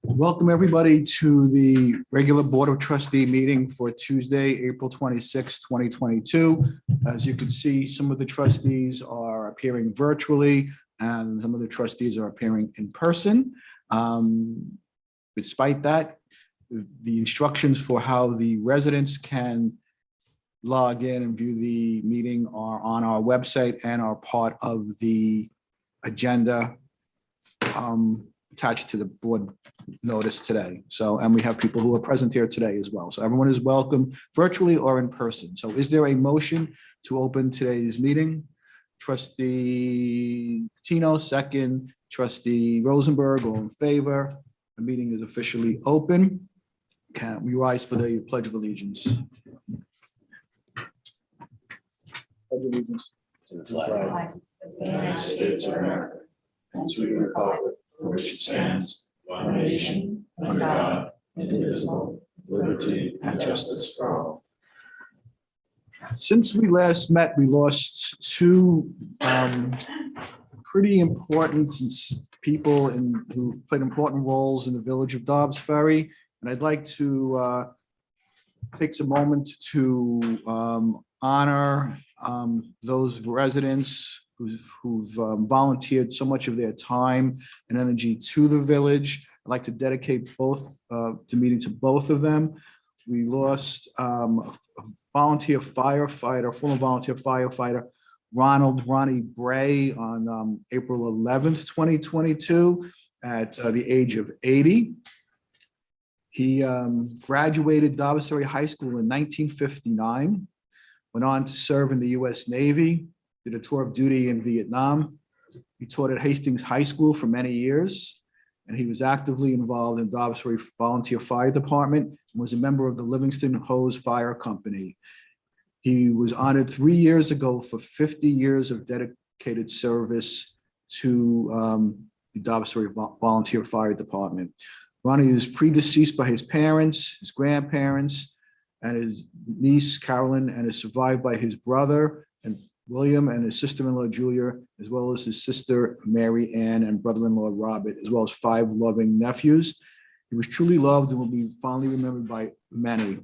Welcome everybody to the regular Board of Trustee meeting for Tuesday, April 26, 2022. As you can see, some of the trustees are appearing virtually and some of the trustees are appearing in person. Despite that, the instructions for how the residents can log in and view the meeting are on our website and are part of the agenda attached to the board notice today. So, and we have people who are present here today as well. So everyone is welcome virtually or in person. So is there a motion to open today's meeting? Trustee Tino, second. Trustee Rosenberg, all in favor. The meeting is officially open. Can we rise for the Pledge of Allegiance? Pledge of Allegiance to the flag of the United States of America and to the republic for which it stands, one nation, under God, indivisible, with liberty and justice for all. Since we last met, we lost two pretty important people who played important roles in the village of Dobbs Ferry. And I'd like to take a moment to honor those residents who've volunteered so much of their time and energy to the village. I'd like to dedicate the meeting to both of them. We lost a volunteer firefighter, former volunteer firefighter, Ronnie Bray on April 11th, 2022 at the age of 80. He graduated Dobbs Ferry High School in 1959, went on to serve in the U.S. Navy, did a tour of duty in Vietnam. He taught at Hastings High School for many years, and he was actively involved in Dobbs Ferry Volunteer Fire Department and was a member of the Livingston Hose Fire Company. He was honored 3 years ago for 50 years of dedicated service to the Dobbs Ferry Volunteer Fire Department. Ronnie is predeceased by his parents, his grandparents, and his niece Carolyn, and is survived by his brother and William and his sister-in-law Julia, as well as his sister Mary Ann and brother-in-law Robert, as well as 5 loving nephews. He was truly loved and will be fondly remembered by many.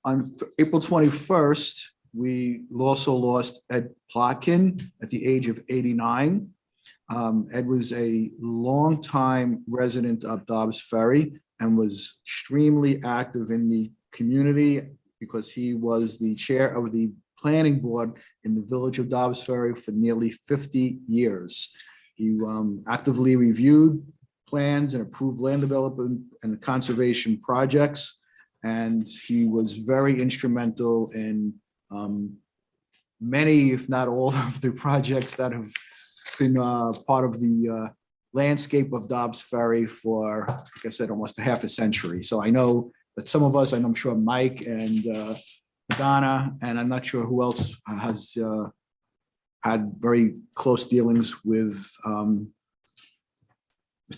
On April 21st, we also lost Ed Plotkin at the age of 89. Ed was a longtime resident of Dobbs Ferry and was extremely active in the community because he was the chair of the planning board in the village of Dobbs Ferry for nearly 50 years. He actively reviewed plans and approved land development and conservation projects. And he was very instrumental in many, if not all, of the projects that have been part of the landscape of Dobbs Ferry for, like I said, almost a half a century. So I know that some of us, I'm sure Mike and Donna, and I'm not sure who else has had very close dealings with Mr.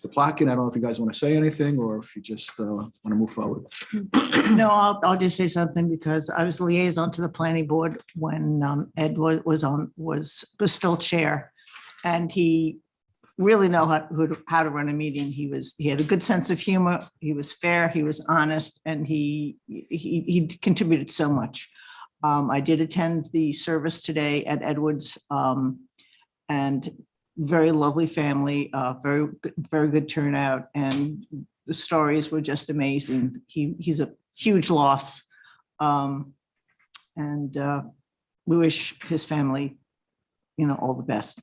Plotkin. I don't know if you guys want to say anything or if you just want to move forward. No, I'll just say something because I was the liaison to the planning board when Ed was still chair, and he really know how to run a meeting. He had a good sense of humor. He was fair. He was honest, and he contributed so much. I did attend the service today at Edwards, and very lovely family, very good turnout, and the stories were just amazing. He's a huge loss, and we wish his family, all the best.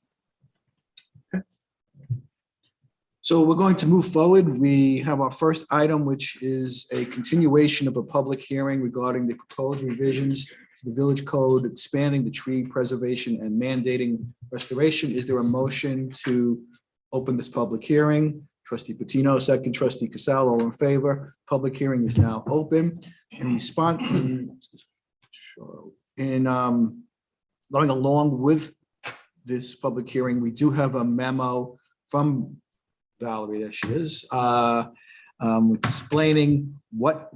So we're going to move forward. We have our first item, which is a continuation of a public hearing regarding the proposed revisions to the village code, expanding the tree preservation and mandating restoration. Is there a motion to open this public hearing? Trustee Patino, second. Trustee Casal, all in favor. Public hearing is now open. In response, going along with this public hearing, we do have a memo from Valerie, there she is, explaining what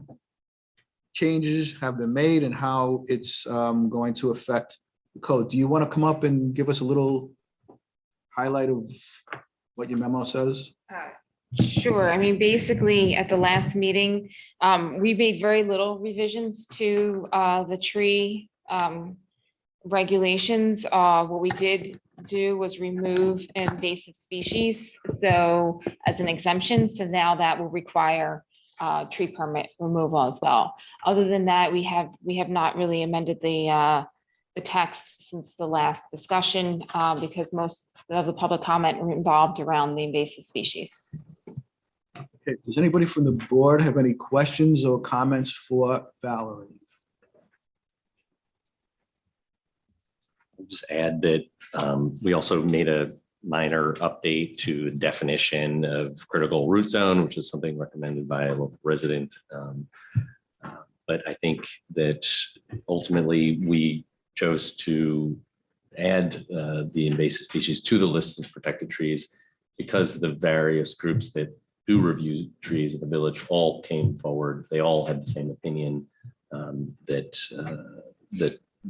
changes have been made and how it's going to affect code. Do you want to come up and give us a little highlight of what your memo says? Sure. I mean, basically, at the last meeting, we made very little revisions to the tree regulations. What we did do was remove invasive species, so as an exemption. So now that will require tree permit removal as well. Other than that, we have not really amended the text since the last discussion because most of the public comment involved around the invasive species. Okay, does anybody from the board have any questions or comments for Valerie? I'll just add that we also made a minor update to the definition of critical root zone, which is something recommended by a local resident. But I think that ultimately we chose to add the invasive species to the list of protected trees because the various groups that do review trees in the village all came forward. They all had the same opinion that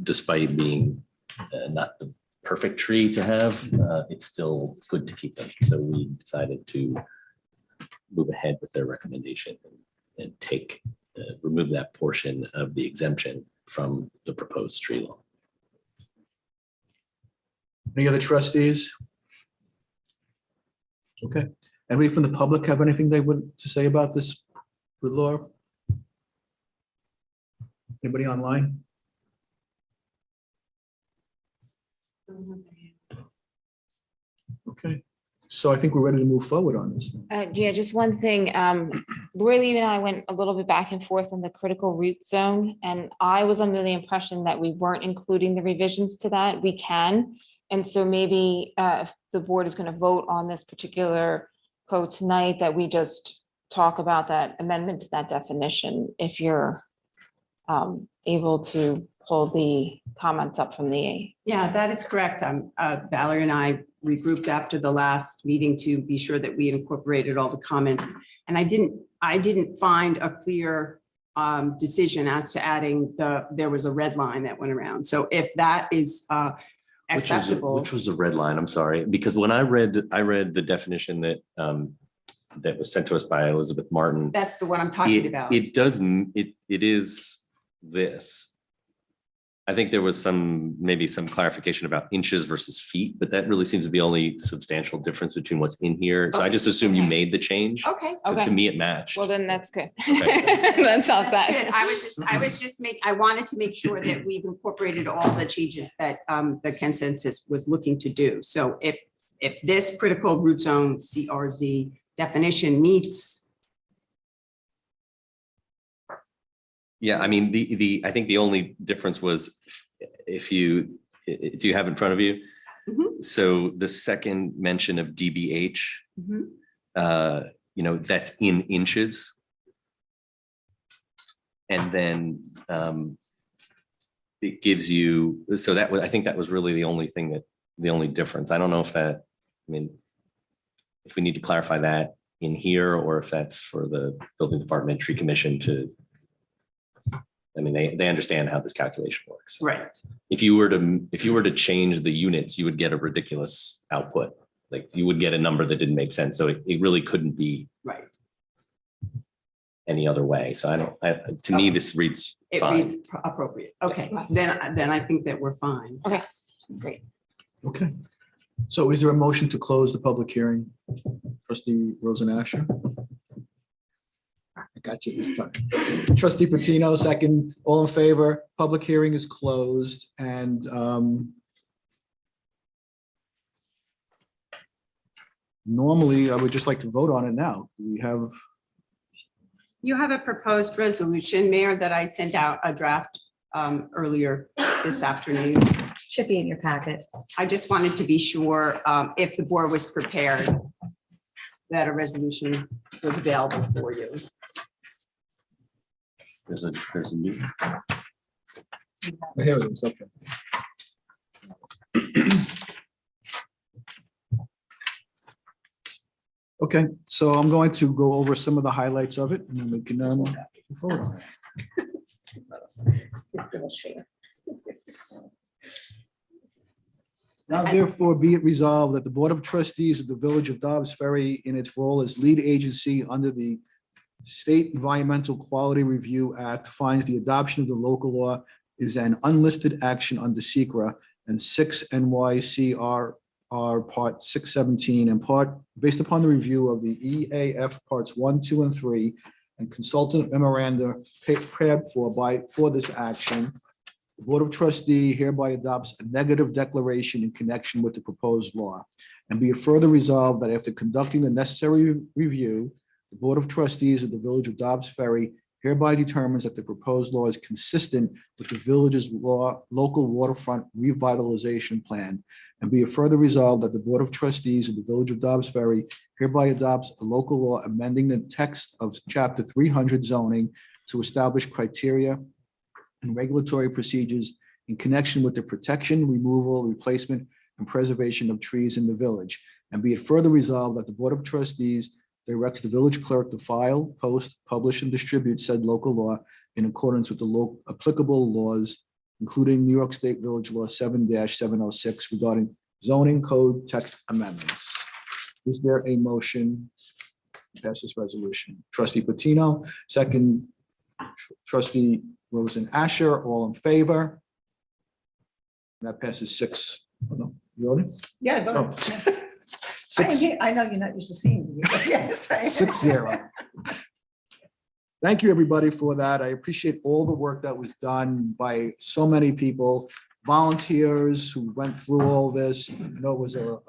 despite being not the perfect tree to have, it's still good to keep them. So we decided to move ahead with their recommendation and remove that portion of the exemption from the proposed tree law. Any other trustees? Okay. Anybody from the public have anything they would to say about this with Laura? Anybody online? Okay, so I think we're ready to move forward on this. Yeah, just one thing. Lori Lee and I went a little bit back and forth on the critical root zone, and I was under the impression that we weren't including the revisions to that. We can. And so maybe if the board is going to vote on this particular code tonight, that we just talk about that amendment to that definition, if you're able to pull the comments up from the. Yeah, that is correct. Valerie and I regrouped after the last meeting to be sure that we incorporated all the comments. And I didn't find a clear decision as to adding there was a red line that went around. So if that is acceptable. Which was the red line? I'm sorry, because when I read the definition that that was sent to us by Elizabeth Martin. That's the one I'm talking about. It is this. I think there was maybe some clarification about inches versus feet, but that really seems to be only substantial difference between what's in here. So I just assume you made the change. Okay. 'Cause to me, it matched. Well, then that's good. Okay. That's all That's good. that. I wanted to make sure that we've incorporated all the changes that the consensus was looking to do. So if this critical root zone CRZ definition meets. Yeah, I mean, I think the only difference was do you have in front of you? Mhm. So the second mention of DBH, that's in inches. And then it gives you, so I think that was really the only difference. I don't know if we need to clarify that in here or if that's for the building department tree commission to, they understand how this calculation works. Right. If you were to change the units, you would get a ridiculous output. Like you would get a number that didn't make sense. So it really couldn't be Right. any other way. So to me, this reads It fine. reads appropriate. Okay, then I think that we're fine. Okay, great. Okay. So is there a motion to close the public hearing? Trustee Rosen Asher? I got you this time. Trustee Patino, second. All in favor? Public hearing is closed and normally I would just like to vote on it now. Do we have? You have a proposed resolution, Mayor, that I sent out a draft earlier this afternoon. Should be in your packet. I just wanted to be sure if the board was prepared that a resolution was available for you. There's a new. Here it is. Okay. Okay, so I'm going to go over some of the highlights of it and then we can move forward on it. Now therefore be it resolved that the Board of Trustees of the Village of Dobbs Ferry, in its role as lead agency under the State Environmental Quality Review Act, finds the adoption of the local law is an unlisted action under SECRA and 6 NYCRR Part 617 and based upon the review of the EAF Parts 1, 2, and 3 and consultant memoranda prepared for this action. The Board of Trustee hereby adopts a negative declaration in connection with the proposed law. And be it further resolved that after conducting the necessary review, the Board of Trustees of the Village of Dobbs Ferry hereby determines that the proposed law is consistent with the village's local waterfront revitalization plan. And be it further resolved that the Board of Trustees of the Village of Dobbs Ferry hereby adopts a local law amending the text of Chapter 300 zoning to establish criteria and regulatory procedures in connection with the protection, removal, replacement, and preservation of trees in the village. And be it further resolved that the Board of Trustees directs the village clerk to file, post, publish, and distribute said local law in accordance with the applicable laws, including New York State Village Law 7-706 regarding zoning code text amendments. Is there a motion to pass this resolution? Trustee Patino, second, Trustee Rosen Asher, all in favor? That passes 6. Oh, no, you voted? Yeah, Oh. but 6, I know you're not used to seeing me. but Yes. 6-0. Thank you, everybody, for that. I appreciate all the work that was done by so many people, volunteers who went through all this. I know it was a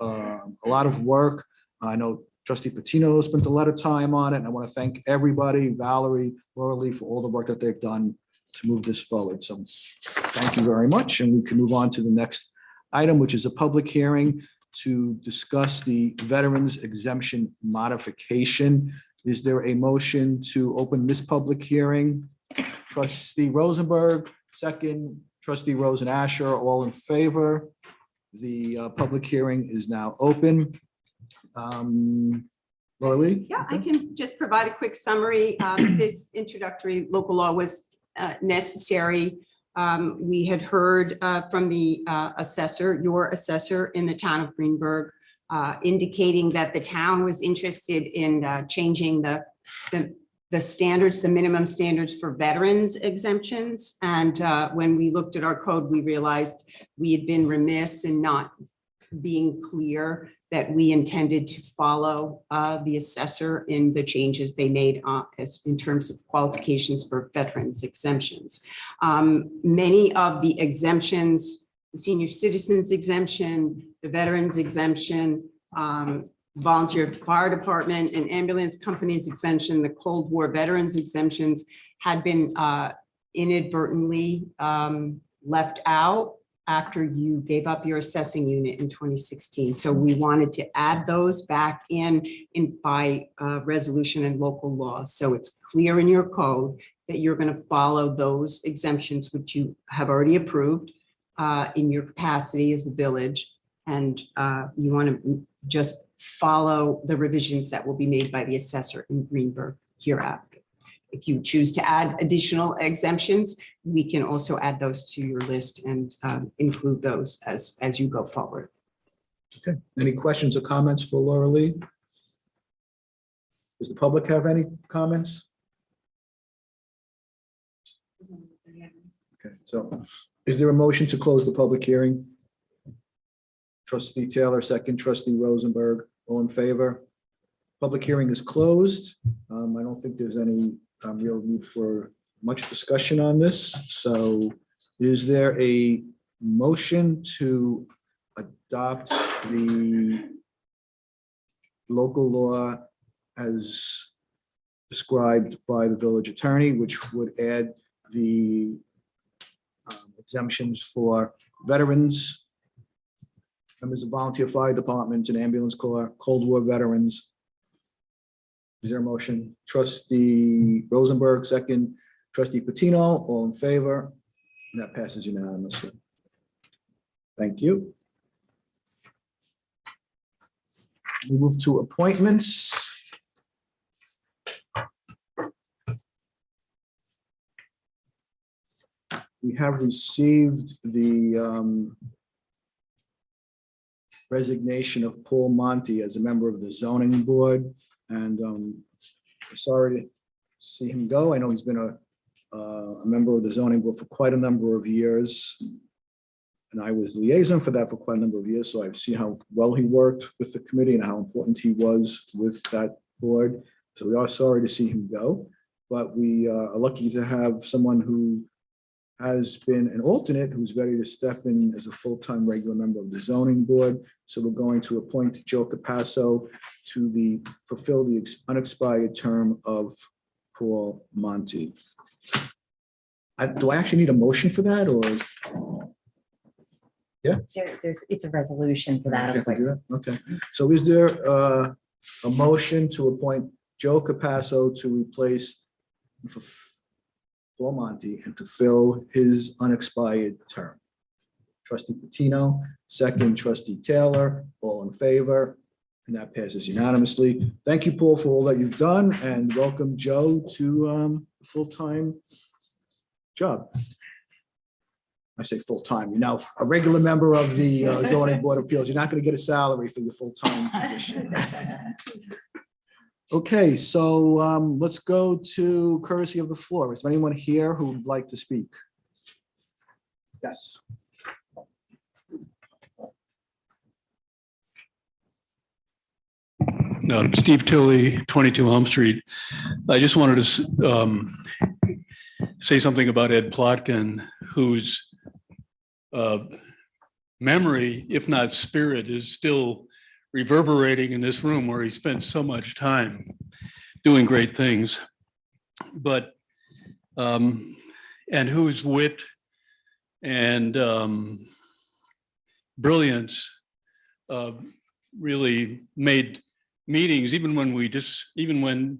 lot of work. I know Trustee Patino spent a lot of time on it, and I want to thank everybody, Valerie, Laura Lee, for all the work that they've done to move this forward. So thank you very much, and we can move on to the next item, which is a public hearing to discuss the Veterans Exemption Modification. Is there a motion to open this public hearing? Trustee Rosenberg, second, Trustee Rosen Asher, all in favor. The public hearing is now open. Laura Lee? Yeah, I can just provide a quick summary. This introductory local law was necessary. We had heard from the assessor, your assessor in the town of Greenberg, indicating that the town was interested in changing the standards, the minimum standards for veterans exemptions. And when we looked at our code, we realized we had been remiss in not being clear that we intended to follow the assessor in the changes they made as in terms of qualifications for veterans exemptions. Many of the exemptions, the senior citizens exemption, the veterans exemption, volunteer fire department and ambulance companies exemption, the Cold War veterans exemptions had been inadvertently left out after you gave up your assessing unit in 2016. So we wanted to add those back in by resolution and local law. So it's clear in your code that you're going to follow those exemptions, which you have already approved in your capacity as a village. And you want to just follow the revisions that will be made by the assessor in Greenberg hereafter. If you choose to add additional exemptions, we can also add those to your list and include those as you go forward. Okay, any questions or comments for Laura Lee? Does the public have any comments? Okay, so is there a motion to close the public hearing? Trustee Taylor, second, Trustee Rosenberg, all in favor? Public hearing is closed. I don't think there's any real need for much discussion on this. So is there a motion to adopt the local law as described by the village attorney, which would add the exemptions for veterans, members of volunteer fire departments and ambulance corps, Cold War veterans? Is there a motion? Trustee Rosenberg, second. Trustee Patino, all in favor? And that passes unanimously. Thank you. We move to appointments. We have received the resignation of Paul Monty as a member of the zoning board. And sorry to see him go. I know he's been a member of the zoning board for quite a number of years. And I was liaison for that for quite a number of years. So I've seen how well he worked with the committee and how important he was with that board. So we are sorry to see him go, but we are lucky to have someone who has been an alternate who's ready to step in as a full-time regular member of the zoning board. So we're going to appoint Joe Capasso to fulfill the unexpired term of Paul Monty. Do I actually need a motion for that, or? It's a resolution for that. I have to do that? Okay, so is there a motion to appoint Joe Capasso to replace Paul Monty and to fill his unexpired term? Trustee Patino, second trustee Taylor, all in favor, and that passes unanimously. Thank you, Paul, for all that you've done, and welcome Joe to full-time job. I say full-time, you're now a regular member of the zoning board of appeals. You're not going to get a salary for your full-time position. Okay, so let's go to courtesy of the floor. Is there anyone here who would like to speak? Yes. Steve Tilley, 22 Elm Street. I just wanted to say something about Ed Plotkin, whose memory, if not spirit, is still reverberating in this room where he spent so much time doing great things. But, and whose wit and brilliance really made meetings, even when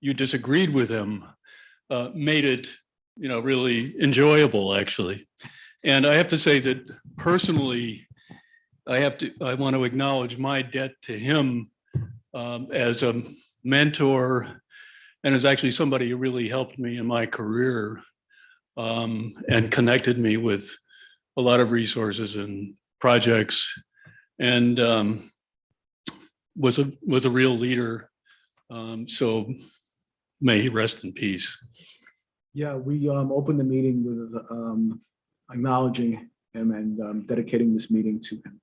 you disagreed with him, made it, really enjoyable, actually. And I have to say that personally, I want to acknowledge my debt to him as a mentor and as actually somebody who really helped me in my career and connected me with a lot of resources and projects, and was a real leader. So may he rest in peace. Yeah, we opened the meeting with acknowledging him and dedicating this meeting to him.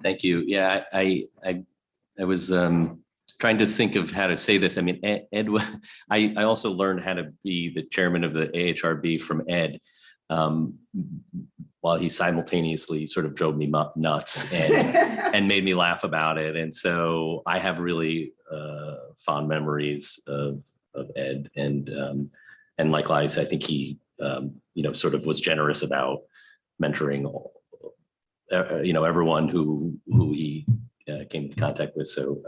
Thank you. Yeah, I was trying to think of how to say this. I mean, Ed, I also learned how to be the chairman of the AHRB from Ed, while he simultaneously sort of drove me nuts and made me laugh about it. And so I have really fond memories of Ed, and likewise, I think he sort of was generous about mentoring everyone who he came into contact with. So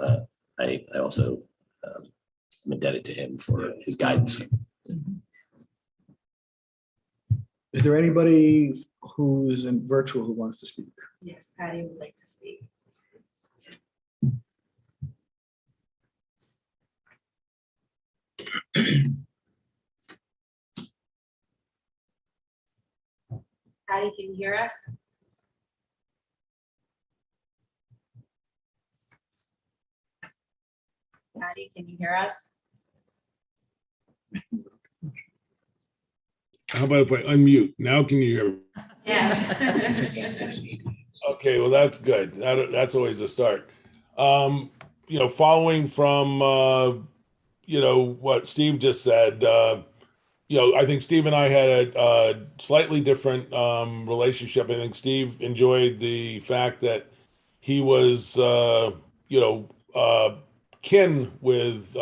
I also am indebted to him for his guidance. Is there anybody who's in virtual who wants to speak? Yes, Patty would like to speak. Patty, can you hear us? Patty, can you hear us? How about if I unmute? Now can you hear me? Yes. Okay, well, that's good. That's always a start. Following from, what Steve just said, I think Steve and I had a slightly different relationship. I think Steve enjoyed the fact that he was, kin with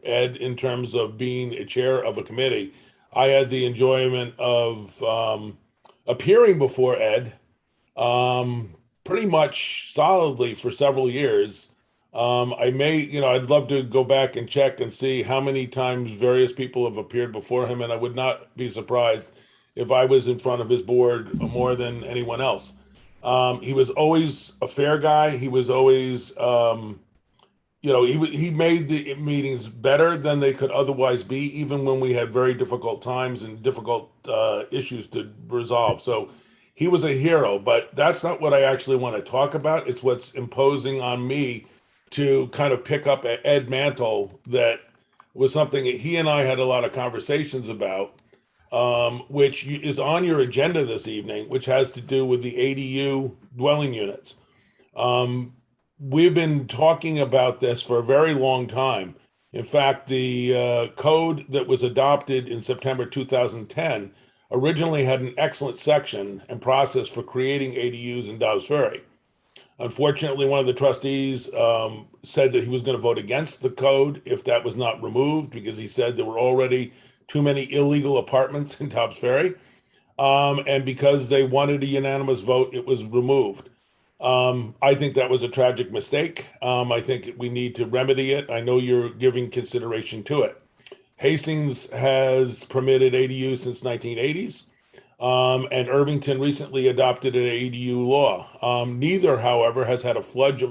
Ed in terms of being a chair of a committee. I had the enjoyment of appearing before Ed pretty much solidly for several years. I'd love to go back and check and see how many times various people have appeared before him, and I would not be surprised if I was in front of his board more than anyone else. He was always a fair guy. He was always, he made the meetings better than they could otherwise be, even when we had very difficult times and difficult issues to resolve. So he was a hero, but that's not what I actually want to talk about. It's what's imposing on me to kind of pick up Ed mantle that was something that he and I had a lot of conversations about, which is on your agenda this evening, which has to do with the ADU dwelling units. We've been talking about this for a very long time. In fact, the code that was adopted in September 2010 originally had an excellent section and process for creating ADUs in Dobbs Ferry. Unfortunately, one of the trustees said that he was going to vote against the code if that was not removed, because he said there were already too many illegal apartments in Dobbs Ferry. And because they wanted a unanimous vote, it was removed. I think that was a tragic mistake. I think we need to remedy it. I know you're giving consideration to it. Hastings has permitted ADU since 1980s. And Irvington recently adopted an ADU law. Neither, however, has had a flood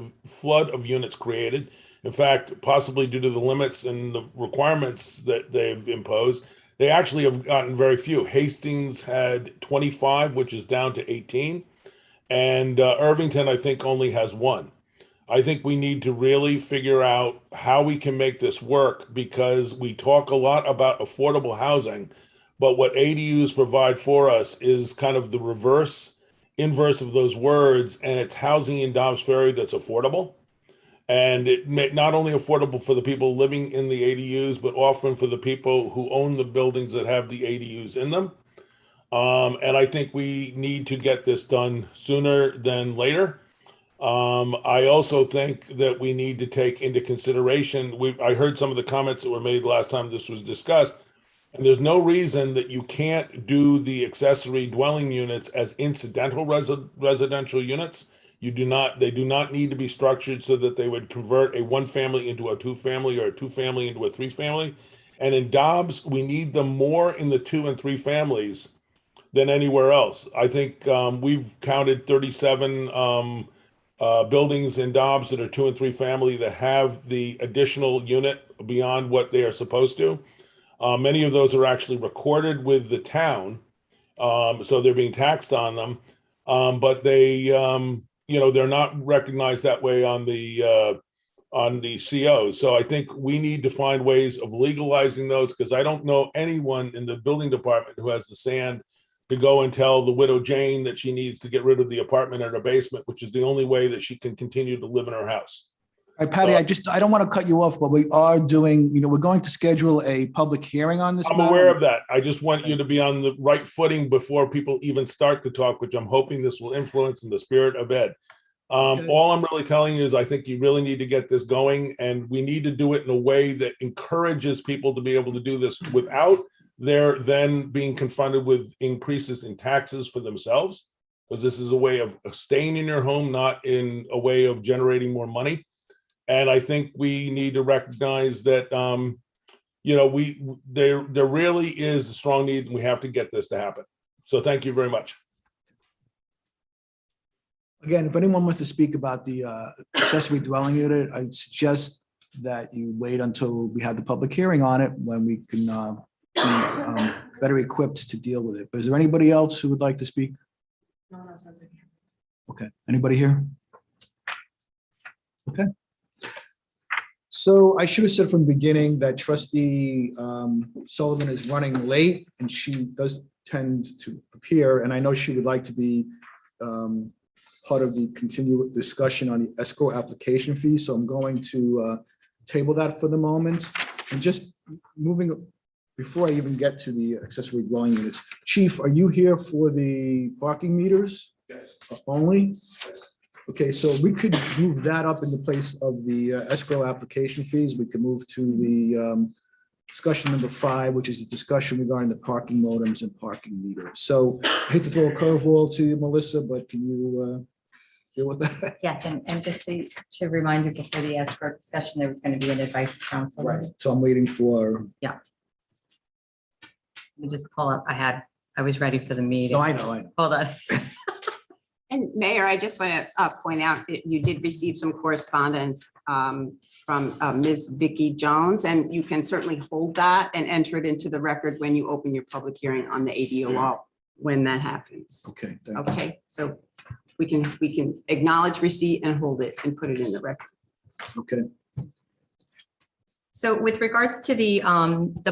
of units created. In fact, possibly due to the limits and the requirements that they've imposed, they actually have gotten very few. Hastings had 25, which is down to 18. And Irvington, I think, only has 1. I think we need to really figure out how we can make this work, because we talk a lot about affordable housing, but what ADUs provide for us is kind of the inverse of those words, and it's housing in Dobbs Ferry that's affordable. And it may not only affordable for the people living in the ADUs, but often for the people who own the buildings that have the ADUs in them. And I think we need to get this done sooner than later. I also think that we need to take into consideration, I heard some of the comments that were made last time this was discussed, and there's no reason that you can't do the accessory dwelling units as incidental residential units. They do not need to be structured so that they would convert a 1-family into a 2-family or a 2-family into a 3-family. And in Dobbs, we need them more in the 2 and 3 families than anywhere else. I think we've counted 37 buildings in Dobbs that are 2 and 3 family that have the additional unit beyond what they are supposed to. Many of those are actually recorded with the town, so they're being taxed on them, but they, they're not recognized that way on the CO. So I think we need to find ways of legalizing those, because I don't know anyone in the building department who has the sand to go and tell the widow Jane that she needs to get rid of the apartment in her basement, which is the only way that she can continue to live in her house. All right, Patty, I don't want to cut you off, but we are doing, we're going to schedule a public hearing on this. I'm matter. aware of that. I just want you to be on the right footing before people even start to talk, which I'm hoping this will influence in the spirit of Ed. Okay. All I'm really telling you is I think you really need to get this going, and we need to do it in a way that encourages people to be able to do this without their then being confronted with increases in taxes for themselves, because this is a way of staying in your home, not in a way of generating more money. And I think we need to recognize that, there really is a strong need, and we have to get this to happen. So thank you very much. Again, if anyone wants to speak about the accessory dwelling unit, I suggest that you wait until we have the public hearing on it, when we can be better equipped to deal with it. But is there anybody else who would like to speak? No one else has their hand raised. Okay, anybody here? Okay. So I should have said from the beginning that Trustee Sullivan is running late, and she does tend to appear, and I know she would like to be part of the continued discussion on the escrow application fee. So I'm going to table that for the moment. And just moving, before I even get to the accessory dwelling units, Chief, are you here for the parking meters? Yes. Only? Okay, so we could move that up in the place of the escrow application fees. We could move to the discussion number 5, which is a discussion regarding the parking modems and parking meters. So I hate to throw a curveball to you, Melissa, but can you deal with that? Yes, and just to remind you, before the escrow discussion, there was going to be an advice council. Right. So I'm waiting for. Let me just pull up. I was ready for the meeting. No, I know. Hold on. And Mayor, I just want to point out that you did receive some correspondence from Ms. Vicky Jones, and you can certainly hold that and enter it into the record when you open your public hearing on the ADU law. when that happens. Okay, thank you. Okay, so we can acknowledge receipt and hold it and put it in the record. Okay, So with regards to the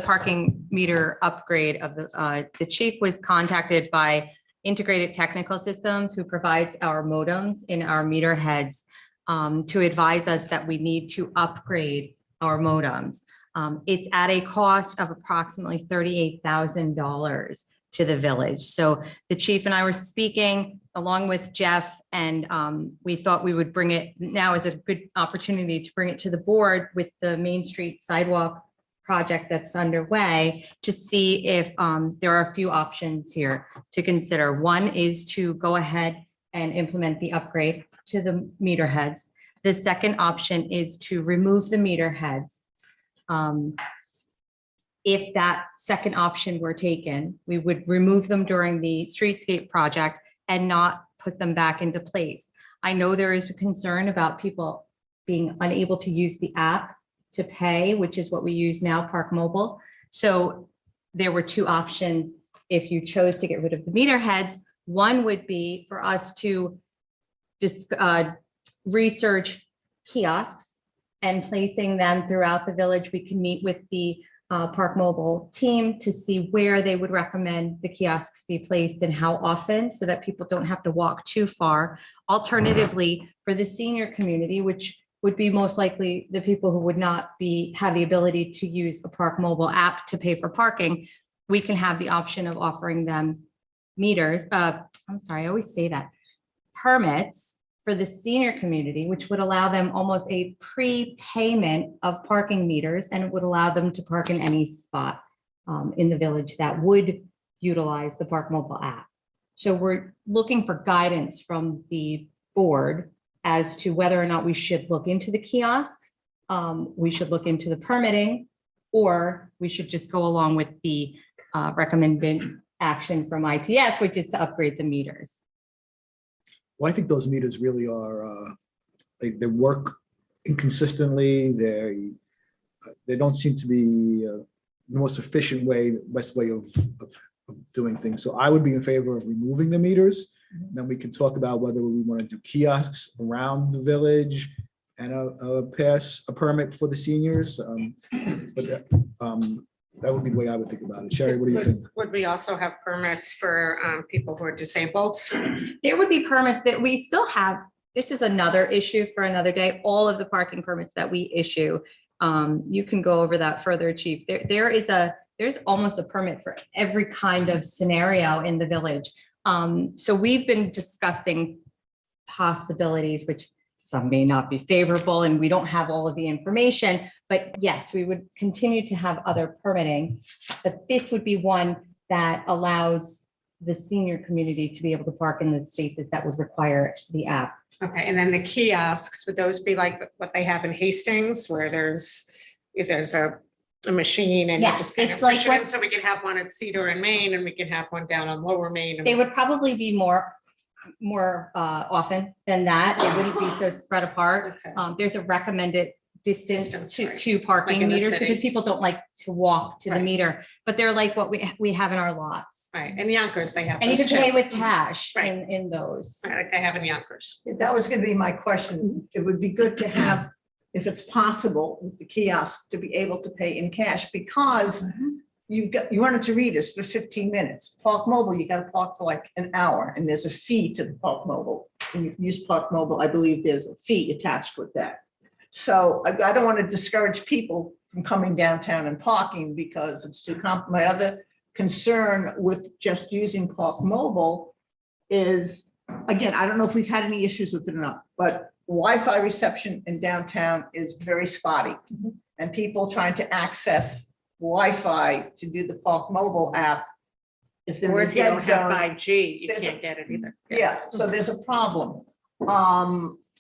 parking meter upgrade of the chief was contacted by Integrated Technical Systems, who provides our modems in our meter heads, to advise us that we need to upgrade our modems. It's at a cost of approximately $38,000 to the village. So the chief and I were speaking along with Jeff, and we thought we would bring it, now is a good opportunity to bring it to the board with the Main Street Sidewalk project that's underway, to see if there are a few options here to consider. One is to go ahead and implement the upgrade to the meter heads. The second option is to remove the meter heads. If that second option were taken, we would remove them during the Streetscape project and not put them back into place. I know there is a concern about people being unable to use the app to pay, which is what we use now, Park Mobile. So there were two options if you chose to get rid of the meter heads. One would be for us to research kiosks and placing them throughout the village. We can meet with the Park Mobile team to see where they would recommend the kiosks be placed and how often, so that people don't have to walk too far. Alternatively, for the senior community, which would be most likely the people who would not have the ability to use a Park Mobile app to pay for parking, we can have the option of offering them meters. I'm sorry, I always say that. Permits for the senior community, which would allow them almost a prepayment of parking meters, and it would allow them to park in any spot in the village that would utilize the Park Mobile app. So we're looking for guidance from the board as to whether or not we should look into the kiosks, we should look into the permitting, or we should just go along with the recommended action from ITS, which is to upgrade the meters. well, I think those meters really are, they work inconsistently. They don't seem to be the most efficient way, best way of doing things. So I would be in favor of removing the meters. Then we can talk about whether we want to do kiosks around the village and a permit for the seniors. But that would be the way I would think about it. Sherry, what do you think? Would we also have permits for people who are disabled? There would be permits that we still have. This is another issue for another day. All of the parking permits that we issue, you can go over that further, Chief. There's almost a permit for every kind of scenario in the village. So we've been discussing possibilities, which some may not be favorable, and we don't have all of the information, but yes, we would continue to have other permitting, but this would be one that allows the senior community to be able to park in the spaces that would require the app. Okay, and then the kiosks, would those be like what they have in Hastings, where there's a machine and you Yeah, just kind of it's like push it in? what- So we can have one at Cedar and Main, and we can have one down on Lower Main. and- They would probably be more often than that. It wouldn't be so spread apart. Okay. There's a recommended distance Distance, to right. to parking Like in the meters, city. because people don't like to walk to the Right. meter, but they're like what we have in our lots. Right, in Yonkers, they have And you those can pay too. with cash Right. in those. Right, like they have in Yonkers. That was gonna be my question. It would be good to have, if it's possible, with the kiosk, to be able to pay in cash, because you run into Rita's for 15 minutes. Park Mobile, you gotta park for like an hour, and there's a fee to the Park Mobile. When you use Park Mobile, I believe there's a fee attached with that. So I don't want to discourage people from coming downtown and parking because it's too my other concern with just using Park Mobile is, again, I don't know if we've had any issues with it or not, but Wi-Fi reception in downtown is very spotty. And people trying to access Wi-Fi to do the Park Mobile app, if they're Or in if the you dead don't have zone. 5G, you there's a- can't get it either. Yeah, so there's a problem.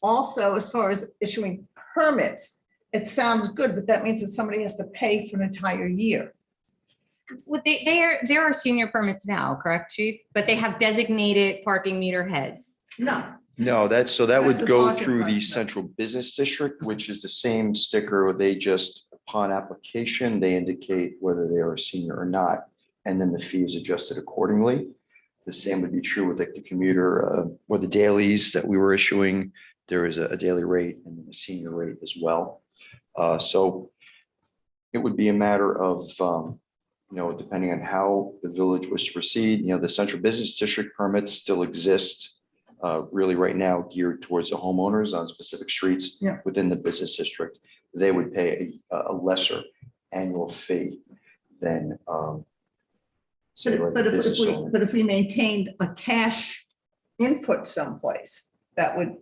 Also, as far as issuing permits, it sounds good, but that means that somebody has to pay for an entire year. Well, there are senior permits now, correct, Chief? But they have designated parking meter heads. No, No, that That's would the go market through the price, though. central business district, which is the same sticker. They just, upon application, they indicate whether they are a senior or not. And then the fee is adjusted accordingly. The same would be true with like the commuter or the dailies that we were issuing. There is a daily rate and a senior rate as well. So it would be a matter of, depending on how the village was to proceed, the central business district permits still exist really right now geared towards the homeowners on specific streets Yeah. within the business district. They would pay a lesser annual fee than say like a business owner. But if we maintained a cash input someplace, that would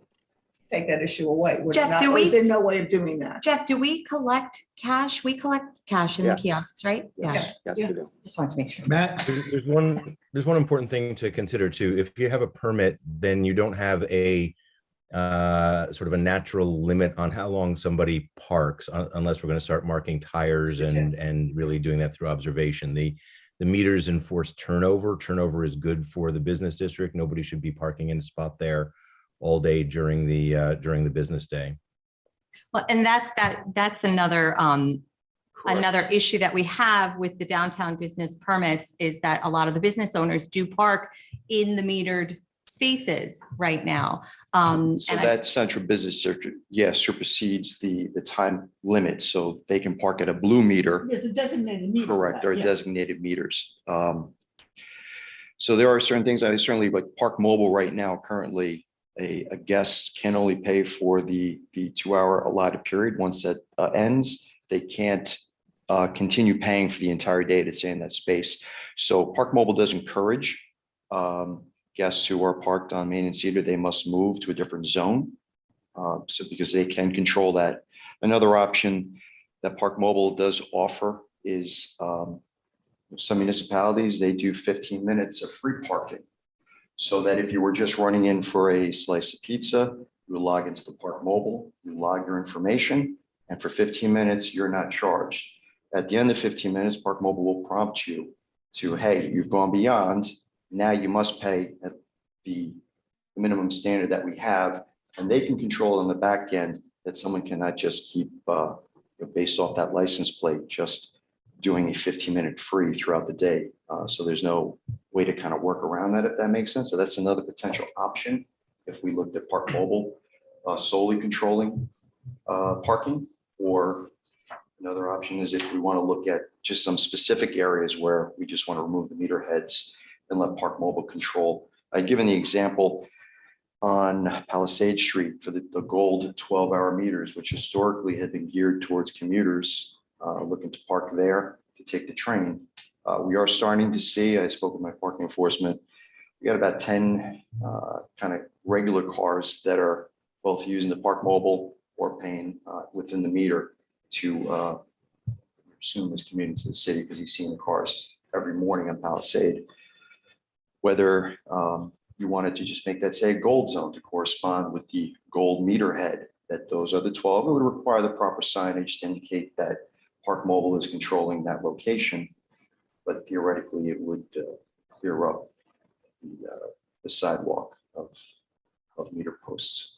take that issue away, would it Jeff, not? do Or is we- there no way of doing that? Jeff, do we collect cash? We collect cash in the Yes. kiosks, right? Yes, yes, we do. Just wanted to make sure. Matt? There's one important thing to consider too. If you have a permit, then you don't have a sort of a natural limit on how long somebody parks unless we're going to start marking tires and really doing that through observation. The meters enforce turnover. Turnover is good for the business district. Nobody should be parking in a spot there all day during the business day. Well, and that's another another issue that we have with the downtown business permits is that a lot of the business owners do park in the metered spaces right now. So and I- that central business district, yes, supersedes the time limit, so they can park at a blue meter. There's a designated meter. for Correct, that, there are yeah. designated meters. So there are certain things I certainly, like Park Mobile right now, currently, a guest can only pay for the 2-hour allotted period. Once that ends, they can't continue paying for the entire day to stay in that space. So Park Mobile does encourage guests who are parked on Main and Cedar, they must move to a different zone. So because they can control that. Another option that Park Mobile does offer is some municipalities, they do 15 minutes of free parking. So that if you were just running in for a slice of pizza, you log into the Park Mobile, you log your information, and for 15 minutes, you're not charged. At the end of 15 minutes, Park Mobile will prompt you to, hey, you've gone beyond. Now you must pay at the minimum standard that we have, and they can control on the back end that someone cannot just keep based off that license plate, just doing a 15-minute free throughout the day. So there's no way to kind of work around that, if that makes sense. So that's another potential option if we looked at Park Mobile solely controlling parking, or another option is if we want to look at just some specific areas where we just want to remove the meter heads and let Park Mobile control. I've given the example on Palisade Street for the gold 12-hour meters, which historically had been geared towards commuters looking to park there to take the train. We are starting to see, I spoke with my parking enforcement, we got about 10 kind of regular cars that are both using the Park Mobile or paying within the meter to assume is commuting to the city, because he's seeing the cars every morning on Palisade. Whether you wanted to just make that say a gold zone to correspond with the gold meter head, that those are the 12, it would require the proper signage to indicate that Park Mobile is controlling that location. But theoretically, it would clear up the sidewalk of meter posts.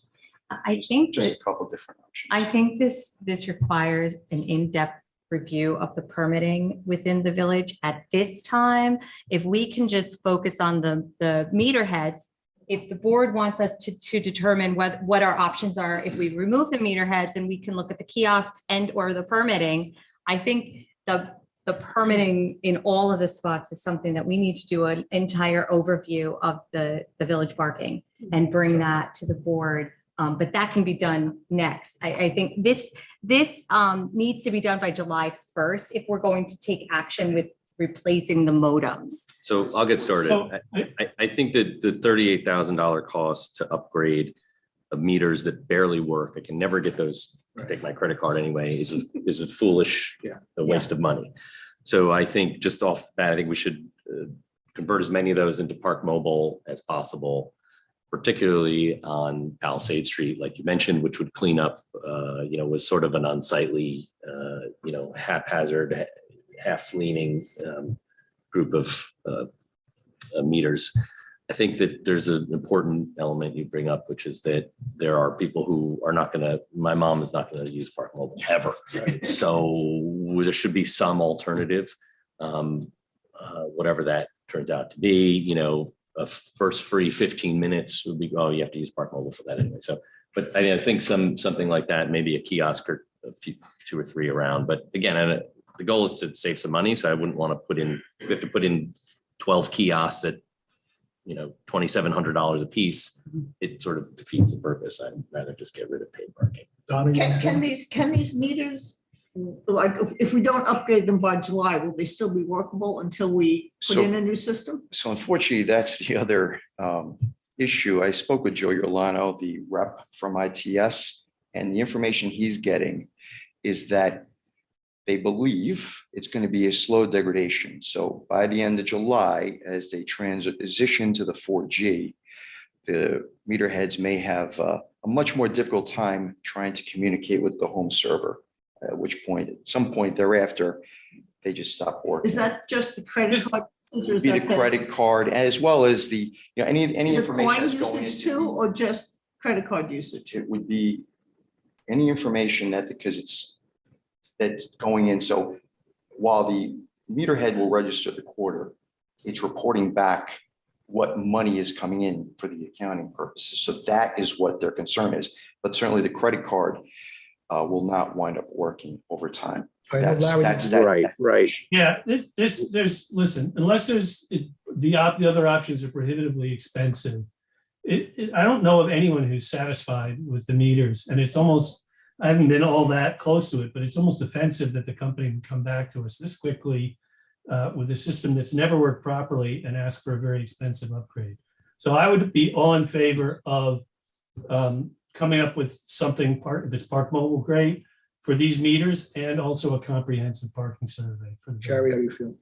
I think Just that, a couple different options. I think this requires an in-depth review of the permitting within the village at this time. If we can just focus on the meter heads, if the board wants us to determine what our options are, if we remove the meter heads and we can look at the kiosks and or the permitting, I think the permitting in all of the spots is something that we need to do an entire overview of the village parking and bring that to the board. But that can be done next. I think this needs to be done by July 1st if we're going to take action with replacing the modems. So I'll get started. I think that the $38,000 cost to upgrade the meters that barely work, I can never get those to take my credit card anyway, is a foolish a waste of money. So I think just off the bat, I think we should convert as many of those into Park Mobile as possible, particularly on Palisade Street, like you mentioned, which would clean up, was sort of an unsightly, haphazard, half-leaning group of meters. I think that there's an important element you bring up, which is that there are people who are not going to, my mom is not going to use Park Mobile ever. Right? So there should be some alternative, whatever that turns out to be, a first free 15 minutes would be, oh, you have to use Park Mobile for that anyway. So, but I think something like that, maybe a kiosk or a few, 2 or 3 around. But again, the goal is to save some money. So I wouldn't want to put in, if we have to put in 12 kiosks at, $2,700 a piece, it sort of defeats the purpose. I'd rather just get rid of paid parking. Donna, Can these meters, like, if we don't upgrade them by July, will they still be workable until we put So- in a new system? So unfortunately, that's the other issue. I spoke with Joe Yolano, the rep from ITS, and the information he's getting is that they believe it's going to be a slow degradation. So by the end of July, as they transition to the 4G, the meter heads may have a much more difficult time trying to communicate with the home server, at which point, at some point thereafter, they just stop working. Is that just the credit card? Or is Be the that credit card as well as the, any is it information coin that's going usage into too, the- or just credit card usage? it would be any information that, because that's going in. So while the meter head will register the quarter, it's reporting back what money is coming in for the accounting purposes. So that is what their concern is. But certainly the credit card will not wind up working over time. I know Larry- Right. Yeah, listen, unless the other options are prohibitively expensive. I don't know of anyone who's satisfied with the meters, and it's almost, I haven't been all that close to it, but it's almost offensive that the company would come back to us this quickly with a system that's never worked properly and ask for a very expensive upgrade. So I would be all in favor of coming up with something that's Park Mobile great for these meters, and also a comprehensive parking survey for the. Sherry, how do you feel?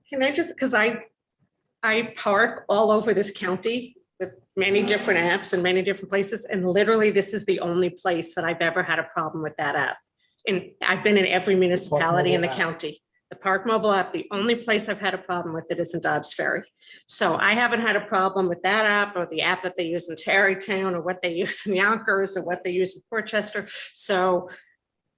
Can I just, because I park all over this county with many different apps and many different places, and literally this is the only place that I've ever had a problem with that app. And I've been in every municipality in the Mobile app. county. The Park Mobile app, the only place I've had a problem with it is in Dobbs Ferry. So I haven't had a problem with that app or the app that they use in Tarrytown or what they use in Yonkers or what they use in Portchester. So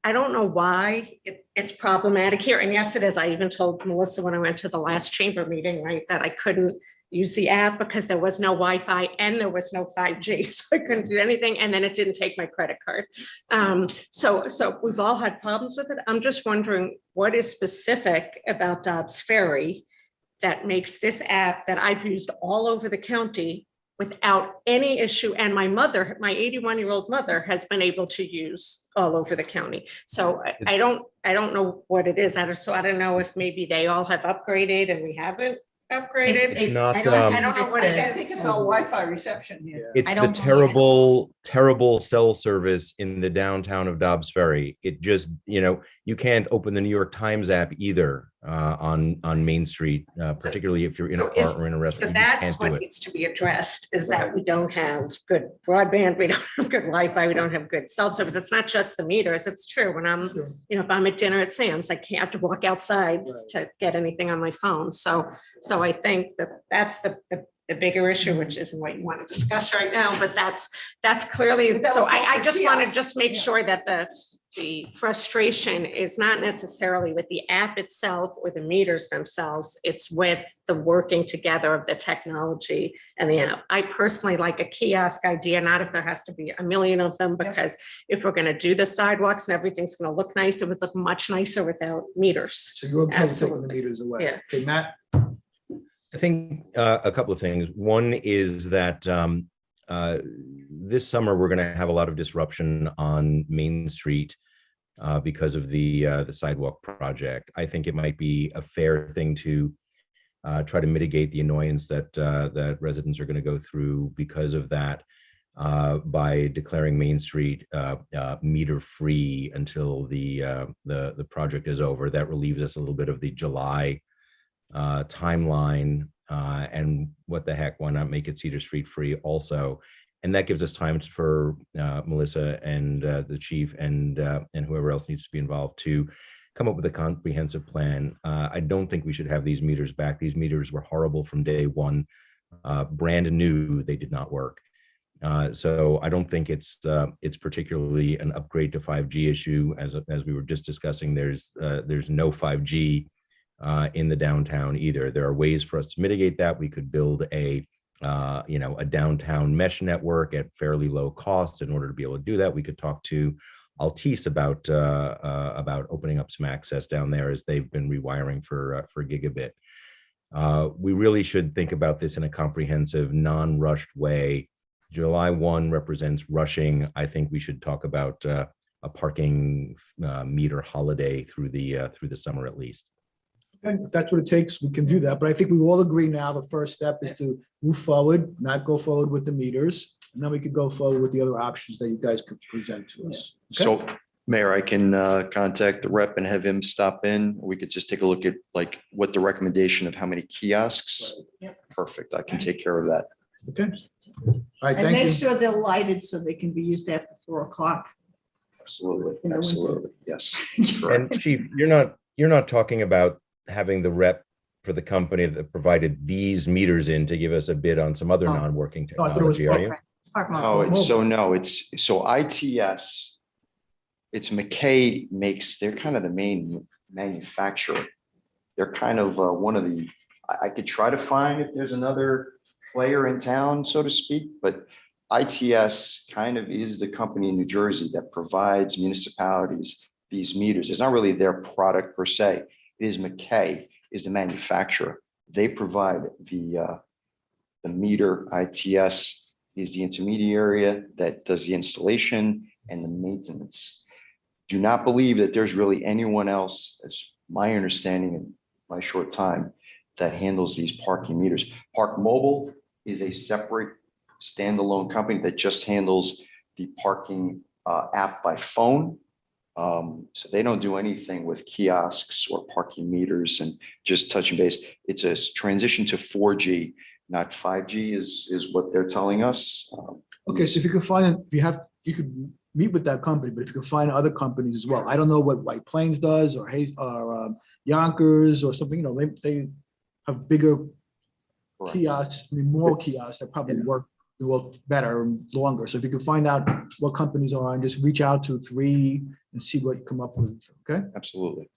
I don't know why it's problematic here. And yes, it is. I even told Melissa when I went to the last chamber meeting, right, that I couldn't use the app because there was no Wi-Fi and there was no 5G. So I couldn't do anything. And then it didn't take my credit card. So we've all had problems with it. I'm just wondering what is specific about Dobbs Ferry that makes this app that I've used all over the county without any issue. And my mother, my 81-year-old mother, has been able to use all over the county. So I don't know what it is. So I don't know if maybe they all have upgraded and we haven't upgraded. It's not, I don't know what it I think is. it's all Wi-Fi reception here. It's I the don't believe it. terrible cell service in the downtown of Dobbs Ferry. It just, you can't open the New York Times app either on Main Street, particularly if you're in a car or in a So restaurant. You that's can't do what it. needs to be addressed, is that we don't have good broadband, we don't have good Wi-Fi, we don't have good cell service. It's not just the meters. It's true. When I'm, Sure. if I'm at dinner at Sam's, I can't have to walk outside Right. to get anything on my phone. So I think that's the bigger issue, which isn't what you want to discuss right now, but that's clearly, But that so would go I for just want to kiosks. just make Yeah. sure that the frustration is not necessarily with the app itself or the meters themselves. It's with the working together of the technology and the app. I personally like a kiosk idea, not if there has to be a million of them, because if we're going to do the sidewalks and everything's going to look nice, it would look much nicer without meters. So you're taking the Absolutely. meters away. Yeah. Okay, Matt? I think a couple of things. One is that this summer we're going to have a lot of disruption on Main Street because of the sidewalk project. I think it might be a fair thing to try to mitigate the annoyance that residents are going to go through because of that by declaring Main Street meter free until the project is over. That relieves us a little bit of the July timeline, and what the heck, why not make it Cedar Street free also? And that gives us time for Melissa and the chief and whoever else needs to be involved to come up with a comprehensive plan. I don't think we should have these meters back. These meters were horrible from day one, brand new. They did not work. So I don't think it's particularly an upgrade to 5G issue. As we were just discussing, there's no 5G in the downtown either. There are ways for us to mitigate that. We could build a downtown mesh network at fairly low cost. In order to be able to do that, we could talk to Altice about opening up some access down there, as they've been rewiring for gigabit. We really should think about this in a comprehensive, non-rushed way. July 1 represents rushing. I think we should talk about a parking meter holiday through the summer at least. And if that's what it takes, we can do that. But I think we all agree now the first step is to move forward, not go forward with the meters. And then we could go forward with the other options that you guys could present to us. Okay? So Mayor, I can contact the rep and have him stop in. We could just take a look at like what the recommendation of how many kiosks. Perfect. I can take care of that. Okay. All right, And thank make you. sure they're lighted so they can be used after 4 o'clock. Absolutely. You know, when- Absolutely. Yes. And Chief, you're not talking about having the rep for the company that provided these meters in to give us a bid on some other Oh. non-working No, I thought it was technology, are you? It's Park Oh, Mobile. it's ITS. It's McKay makes, they're kind of the main manufacturer. They're kind of one of the, I could try to find if there's another player in town, so to speak, but ITS kind of is the company in New Jersey that provides municipalities these meters. It's not really their product per se. It is McKay is the manufacturer. They provide the meter. ITS is the intermediary that does the installation and the maintenance. Do not believe that there's really anyone else, as my understanding in my short time, that handles these parking meters. Park Mobile is a separate standalone company that just handles the parking app by phone. So they don't do anything with kiosks or parking meters and just touching base. It's a transition to 4G, not 5G is what they're telling us. Okay, so if you could find, you could meet with that company, but if you could find other companies as well. I don't know what White Plains does or Yonkers or something, they have bigger Correct. kiosks, more kiosks that probably work better and longer. So if you can find out what companies are and just reach out to 3 and see what you come up with, okay? Absolutely.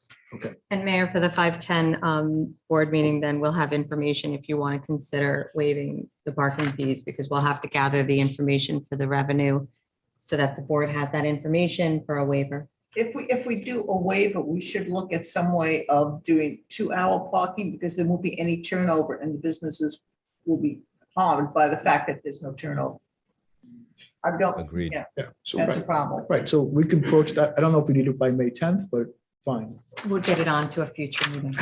And Mayor, for the 5:10 board meeting, then we'll have information if you want to consider waiving the parking fees, because we'll have to gather the information for the revenue so that the board has that information for a waiver. If we do a waiver, we should look at some way of doing 2-hour parking, because there won't be any turnover and the businesses will be harmed by the fact that there's no turnover. I don't, Agreed. yeah, So that's a problem. Right, so we can approach that. I don't know if we need it by May 10th, but fine. We'll get it on to a future meeting.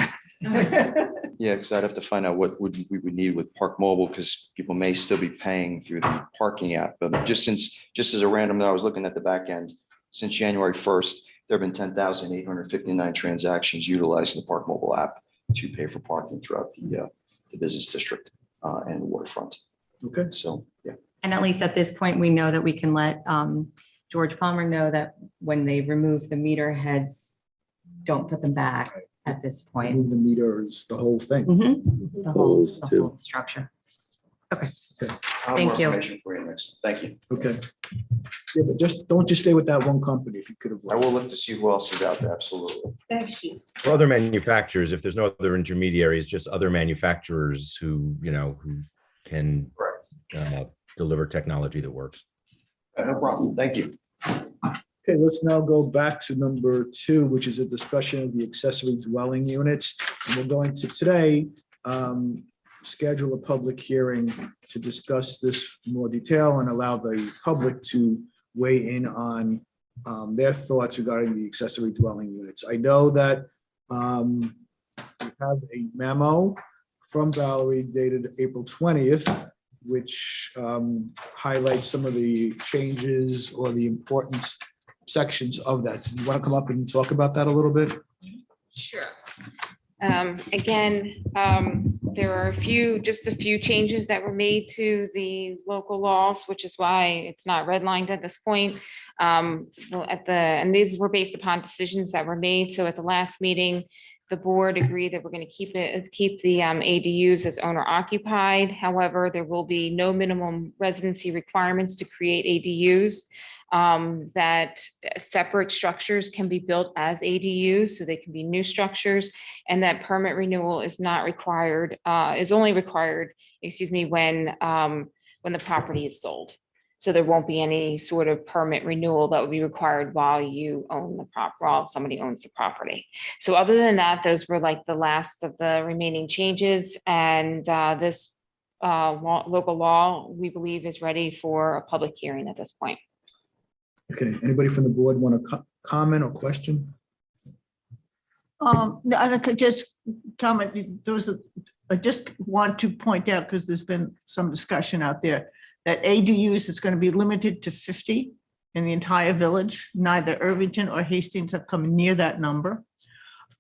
yeah, because I'd have to find out what we would need with Park Mobile, because people may still be paying through the parking app. But just as a random, I was looking at the back end, since January 1st, there have been 10,859 transactions utilizing the Park Mobile app to pay for parking throughout the business district and the waterfront. Okay. So, yeah. And at least at this point, we know that we can let George Palmer know that when they remove the meter heads, don't put them back at this point. Move the meters, the whole thing. The whole structure. Okay. I'll have Thank more you. information for you next. Thank you. Okay. Yeah, but don't just stay with that one company if you could have. I will look to see who else is out there. Absolutely. Thanks, Chief. For other manufacturers, if there's no other intermediaries, just other manufacturers who can Correct. deliver technology that works. No problem. Thank you. Okay, let's now go back to number 2, which is a discussion of the accessory dwelling units. And we're going to today schedule a public hearing to discuss this in more detail and allow the public to weigh in on their thoughts regarding the accessory dwelling units. I know that we have a memo from Valerie dated April 20th, which highlights some of the changes or the important sections of that. Do you want to come up and talk about that a little bit? Sure. Again, there are just a few changes that were made to the local laws, which is why it's not redlined at this point. And these were based upon decisions that were made. So at the last meeting, the board agreed that we're going to keep the ADUs as owner occupied. However, there will be no minimum residency requirements to create ADUs. that separate structures can be built as ADUs, so they can be new structures, and that permit renewal is not required, is only required, when the property is sold. So there won't be any sort of permit renewal that would be required while you own the while somebody owns the property. So other than that, those were like the last of the remaining changes, and this local law, we believe, is ready for a public hearing at this point. Okay, anybody from the board want to comment or question? No, I could just comment, I just want to point out, because there's been some discussion out there, that ADUs is going to be limited to 50 in the entire village. Neither Irvington or Hastings have come near that number.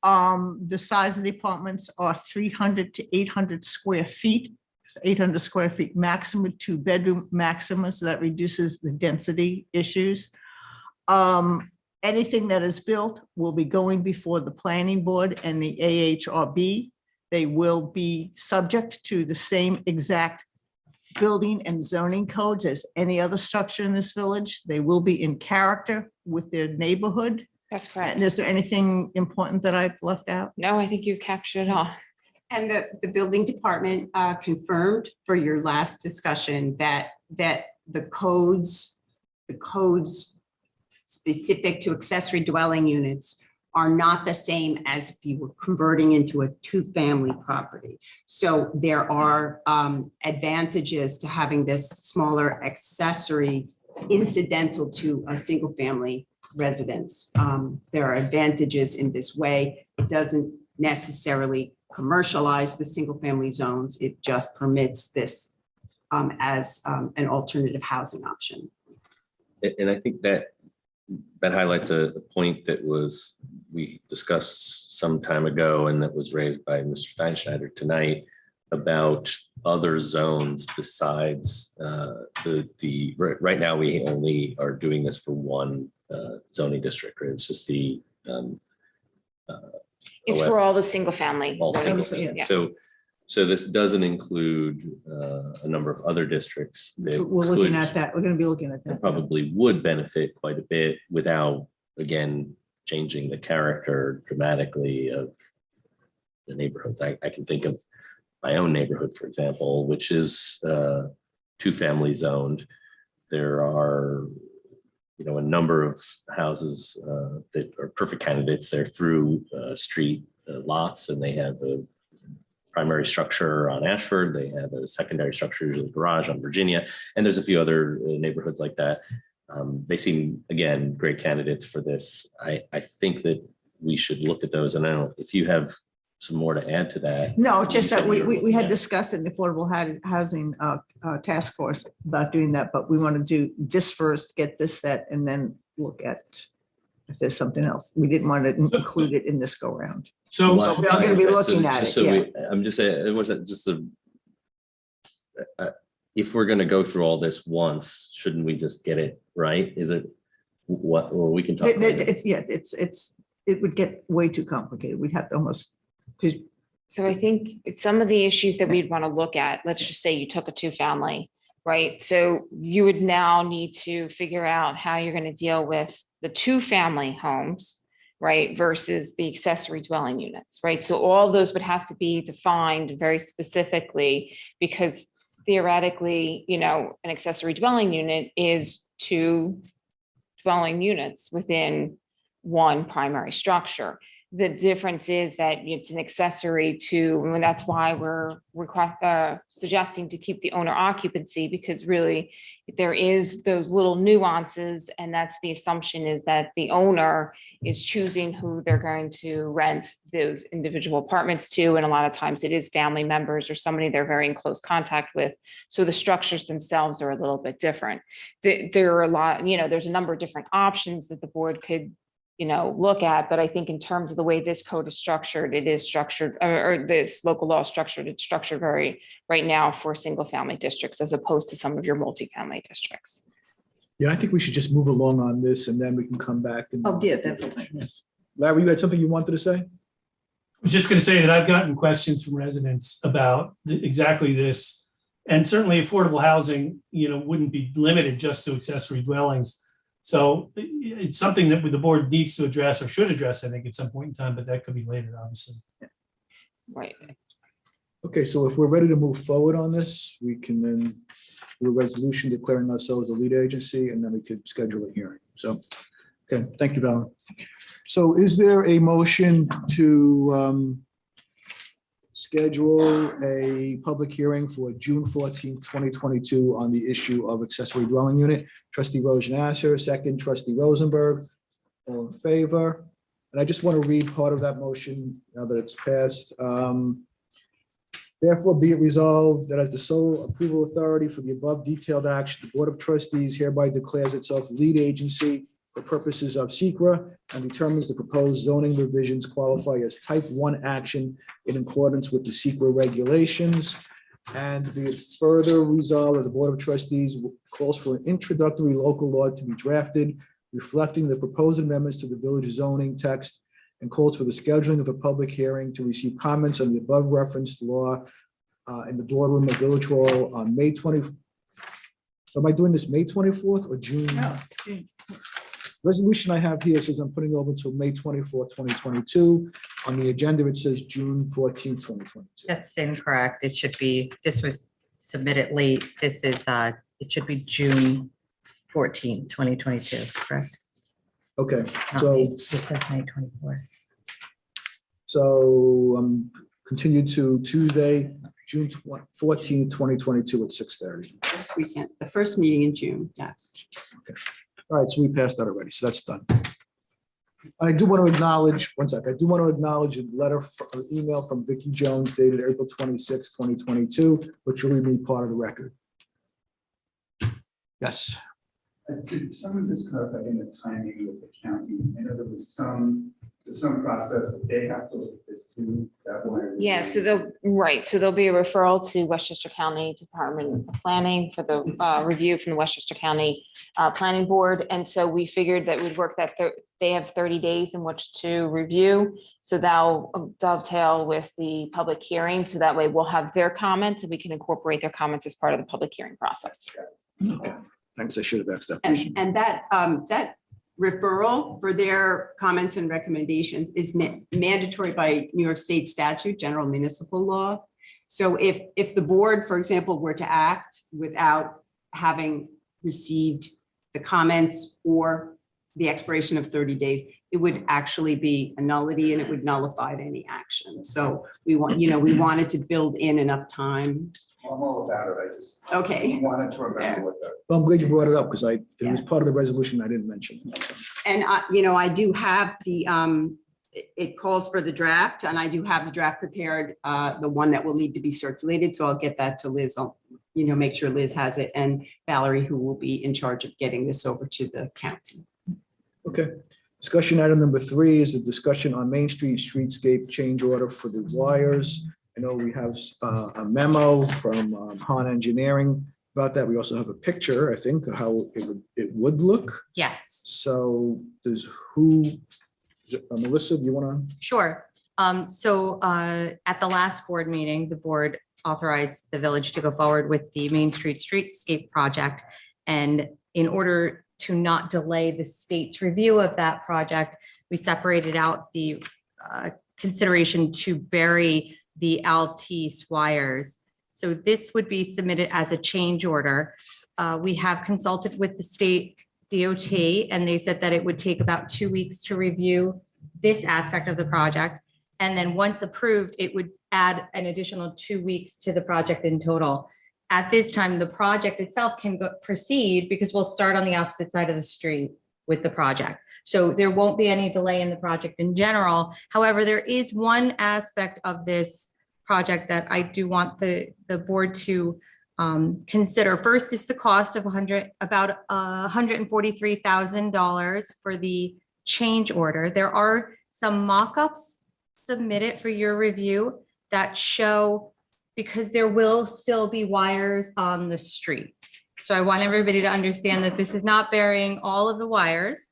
The size of the apartments are 300 to 800 square feet. 800 square feet maximum, 2-bedroom maximum, so that reduces the density issues. Anything that is built will be going before the planning board and the AHRB. They will be subject to the same exact building and zoning codes as any other structure in this village. They will be in character with their neighborhood. That's correct. And is there anything important that I've left out? No, I think you've captured it all. And the building department confirmed for your last discussion that the codes specific to accessory dwelling units are not the same as if you were converting into a 2-family property. So there are advantages to having this smaller accessory incidental to a single-family residence. There are advantages in this way. It doesn't necessarily commercialize the single-family zones. It just permits this as an alternative housing option. And I think that highlights a point that we discussed some time ago, and that was raised by Mr. Steinschneider tonight about other zones besides right now we only are doing this for one zoning district, right? It's just the It's for all the single family. all single Yes. family. So this doesn't include a number of other districts that We're looking at that. We're going to be looking at that that. probably would benefit quite a bit without, again, changing the character dramatically of the neighborhoods. I can think of my own neighborhood, for example, which is 2-family zoned. There are, a number of houses that are perfect candidates. They're through street lots, and they have a primary structure on Ashford. They have a secondary structure, usually a garage on Virginia, and there's a few other neighborhoods like that. They seem, again, great candidates for this. I think that we should look at those. And I don't know if you have some more to add to that. No, just that we had Yeah. discussed in the Affordable Housing Task Force about doing that, but we want to do this first, get this set, and then look at if there's something else. We didn't want to include it in this go round. So Well, we're gonna be looking at just it, so yeah. I'm just saying, it wasn't just if we're going to go through all this once, shouldn't we just get it right? Is it what, or we can talk about it. It would get way too complicated. We'd have to almost, So I think some of the issues that we'd want to look at, let's just say you took a 2-family, right? So you would now need to figure out how you're going to deal with the 2-family homes, right? Versus the accessory dwelling units, right? So all those would have to be defined very specifically, because theoretically, an accessory dwelling unit is 2 dwelling units within one primary structure. The difference is that it's an accessory to, and that's why we're suggesting to keep the owner occupancy, because really there is those little nuances, and that's the assumption, is that the owner is choosing who they're going to rent those individual apartments to. And a lot of times it is family members or somebody they're very in close contact with. So the structures themselves are a little bit different. There are a lot, there's a number of different options that the board could look at, but I think in terms of the way this code is structured, it is structured, or this local law is structured, it's structured very right now for single family districts as opposed to some of your multifamily districts. Yeah, I think we should just move along on this, and then we can come back. And oh, yeah, definitely. Larry, you had something you wanted to say? I was just going to say that I've gotten questions from residents about exactly this. And certainly affordable housing, wouldn't be limited just to accessory dwellings. So it's something that the board needs to address or should address, I think, at some point in time, but that could be later, obviously. Right. Okay, so if we're ready to move forward on this, we can then do a resolution declaring ourselves a lead agency, and then we could schedule a hearing. So, okay, thank you, Val. So is there a motion to schedule a public hearing for June 14th, 2022 on the issue of accessory dwelling unit? Trustee Rosenasser, second, trustee Rosenberg, all in favor? And I just want to read part of that motion now that it's passed. Therefore, be it resolved that as the sole approval authority for the above detailed action, the Board of Trustees hereby declares itself lead agency for purposes of SECRA and determines the proposed zoning revisions qualify as type 1 action in accordance with the SECRA regulations. And be it further resolved that the Board of Trustees calls for an introductory local law to be drafted reflecting the proposed amendments to the village zoning text and calls for the scheduling of a public hearing to receive comments on the above referenced law in the boardroom of Village Hall on May 20th. So am I doing this May 24th or June? No. Resolution I have here says I'm putting over until May 24th, 2022. On the agenda, it says June 14th, 2022. That's incorrect. It should be, this was submitted late. This is, it should be June 14th, 2022, correct? Okay, Not so, May- This says May 24th. so continued to Tuesday, June 14th, 2022 at 6:30. First weekend, the first meeting in June, yes. All right, so we passed that already, so that's done. I do want to acknowledge, one sec, I do want to acknowledge a letter, an email from Vicky Jones dated April 26, 2022, which will be part of the record. Yes. Could someone just clarify in the timing with the county? I know there's some process that they have to look at this too. That way. Yeah, so there'll be a referral to Westchester County Department of Planning for the review from the Westchester County Planning Board. And so we figured that we'd work that they have 30 days in which to review. So that'll dovetail with the public hearing. So that way we'll have their comments and we can incorporate their comments as part of the public hearing process. Okay, thanks, I should have asked that. And that referral for their comments and recommendations is mandatory by New York State statute, general municipal law. So if the board, for example, were to act without having received the comments or the expiration of 30 days, it would actually be a nullity and it would nullify any action. So we wanted to build in enough time. I'm all about it. I just Okay. wanted to remember what the. Well, I'm glad you brought it up because it was part of the resolution I didn't mention. And I do have the, it calls for the draft and I do have the draft prepared, the one that will need to be circulated. So I'll get that to Liz. I'll, make sure Liz has it and Valerie, who will be in charge of getting this over to the county. Okay. Discussion item number 3 is a discussion on Main Street streetscape change order for the wires. I know we have a memo from Han Engineering about that. We also have a picture, I think, of how it would look. Yes, So Melissa, do you want to? sure. So at the last board meeting, the board authorized the village to go forward with the Main Street streetscape project. And in order to not delay the state's review of that project, we separated out the consideration to bury the Altice wires. So this would be submitted as a change order. We have consulted with the state DOT and they said that it would take about 2 weeks to review this aspect of the project. And then once approved, it would add an additional 2 weeks to the project in total. At this time, the project itself can proceed because we'll start on the opposite side of the street with the project. So there won't be any delay in the project in general. However, there is one aspect of this project that I do want the board to consider. First is the cost of about $143,000 for the change order. There are some mock-ups submitted for your review that show, because there will still be wires on the street. So I want everybody to understand that this is not burying all of the wires.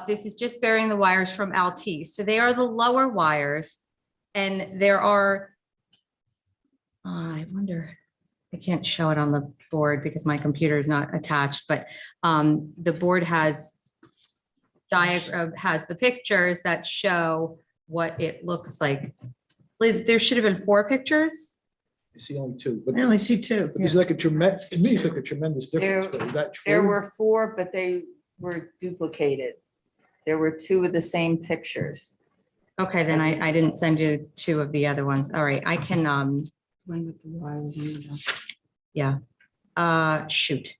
This is just burying the wires from Altice. So they are the lower wires. And there are, I wonder, I can't show it on the board because my computer is not attached, but the board has the pictures that show what it looks like. Liz, there should have been 4 pictures. I see only 2, but I only see 2. but there's like a tremendous, to me, it's like a tremendous difference, but is that true? There were 4, but they were duplicated. There were 2 of the same pictures. Okay, then I didn't send you 2 of the other ones. All right, I can, One with the wire, one without. yeah. Shoot.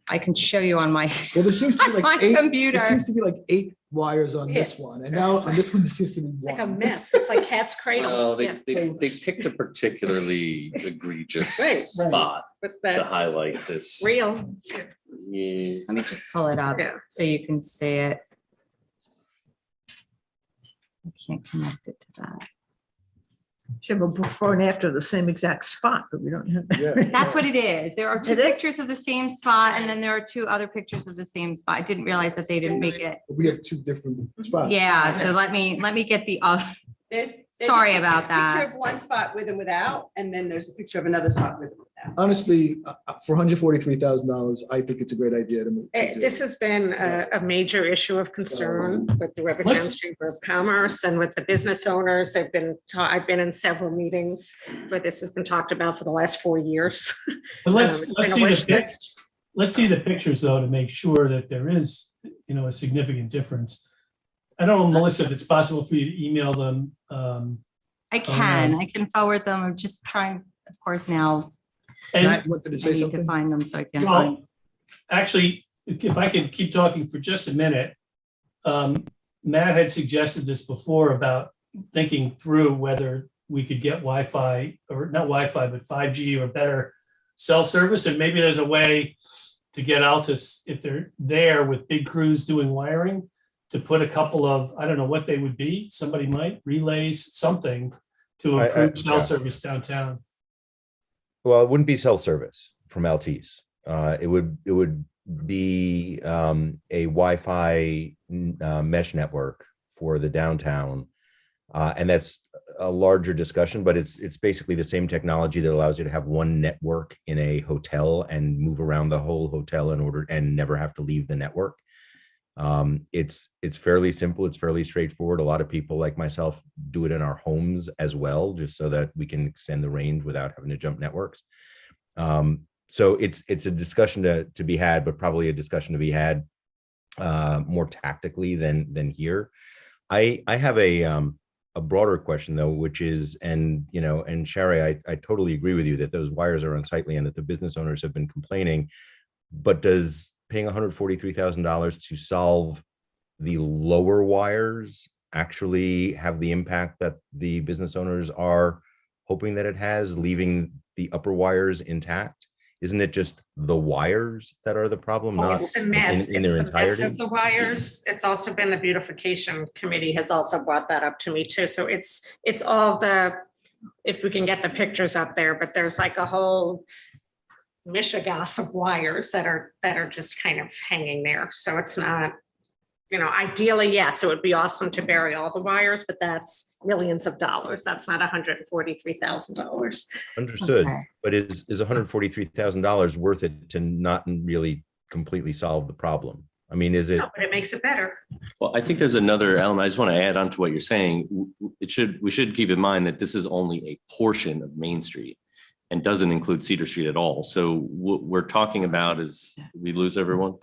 I can show you on my, Well, there seems to be on my like 8, computer. there seems to be like 8 wires on this one, and now on this one, there seems to be It's like a 1. mess. It's like cat's cradle. Well, Yeah. they picked a particularly egregious Right. spot But to that highlight this. real, Yeah. Let me just pull it up Yeah. so you can see it. I can't connect it to that. Should have before and after the same exact spot, but we don't have. That's what it is. There are 2 It is? pictures of the same spot and then there are 2 other pictures of the same spot. I didn't realize that they didn't make it. We have 2 different spots. Yeah, so let me get the other. There's Sorry a about that. Picture of one spot with and without, and then there's a picture of another spot with and without. Honestly, for $143,000, I think it's a great idea to move. to do. this has been a major issue of concern with the Rivertown Let's- Chamber of Commerce and with the business owners. They've been, I've been in several meetings where this has been talked about for the last 4 years. But It's been let's a see wish the pic- list. let's see the pictures though, to make sure that there is, a significant difference. I don't know, Melissa, if it's possible for you to email them. I can forward them. I'm just trying, of course, now And Matt wanted to I say need to something? find them so I can. well, actually, if I can keep talking for just a minute. Matt had suggested this before about thinking through whether we could get Wi-Fi, or not Wi-Fi, but 5G or better cell service. And maybe there's a way to get Altus, if they're there with big crews doing wiring, to put a couple of, I don't know what they would be, somebody might relays something to improve cell yeah. service downtown. Well, it wouldn't be cell service from Altice. It would be a Wi-Fi mesh network for the downtown, and that's a larger discussion. But it's basically the same technology that allows you to have one network in a hotel and move around the whole hotel in order and never have to leave the network. It's fairly simple. It's fairly straightforward. A lot of people like myself do it in our homes as well, just so that we can extend the range without having to jump networks. So it's a discussion to be had, but probably a discussion to be had more tactically than here. I have a broader question though, which is, and Sherry, I totally agree with you that those wires are unsightly and that the business owners have been complaining, but does paying $143,000 to solve the lower wires actually have the impact that the business owners are hoping that it has, leaving the upper wires intact? Isn't it just the wires that are the problem, not It's a mess. in It's their the mess entirety? of the wires. It's also been the beautification committee has also brought that up to me too. So it's all if we can get the pictures up there, but there's like a whole mishigas of wires that are just kind of hanging there. So it's not, ideally, yes, it would be awesome to bury all the wires, but that's millions of dollars. That's not $143,000. Understood. Okay. But is $143,000 worth it to not really completely solve the problem? I mean, is it? No, but it makes it better. Well, I think there's another element. I just want to add on to what you're saying. We should keep in mind that this is only a portion of Main Street and doesn't include Cedar Street at all. So what we're talking about is, we lose everyone,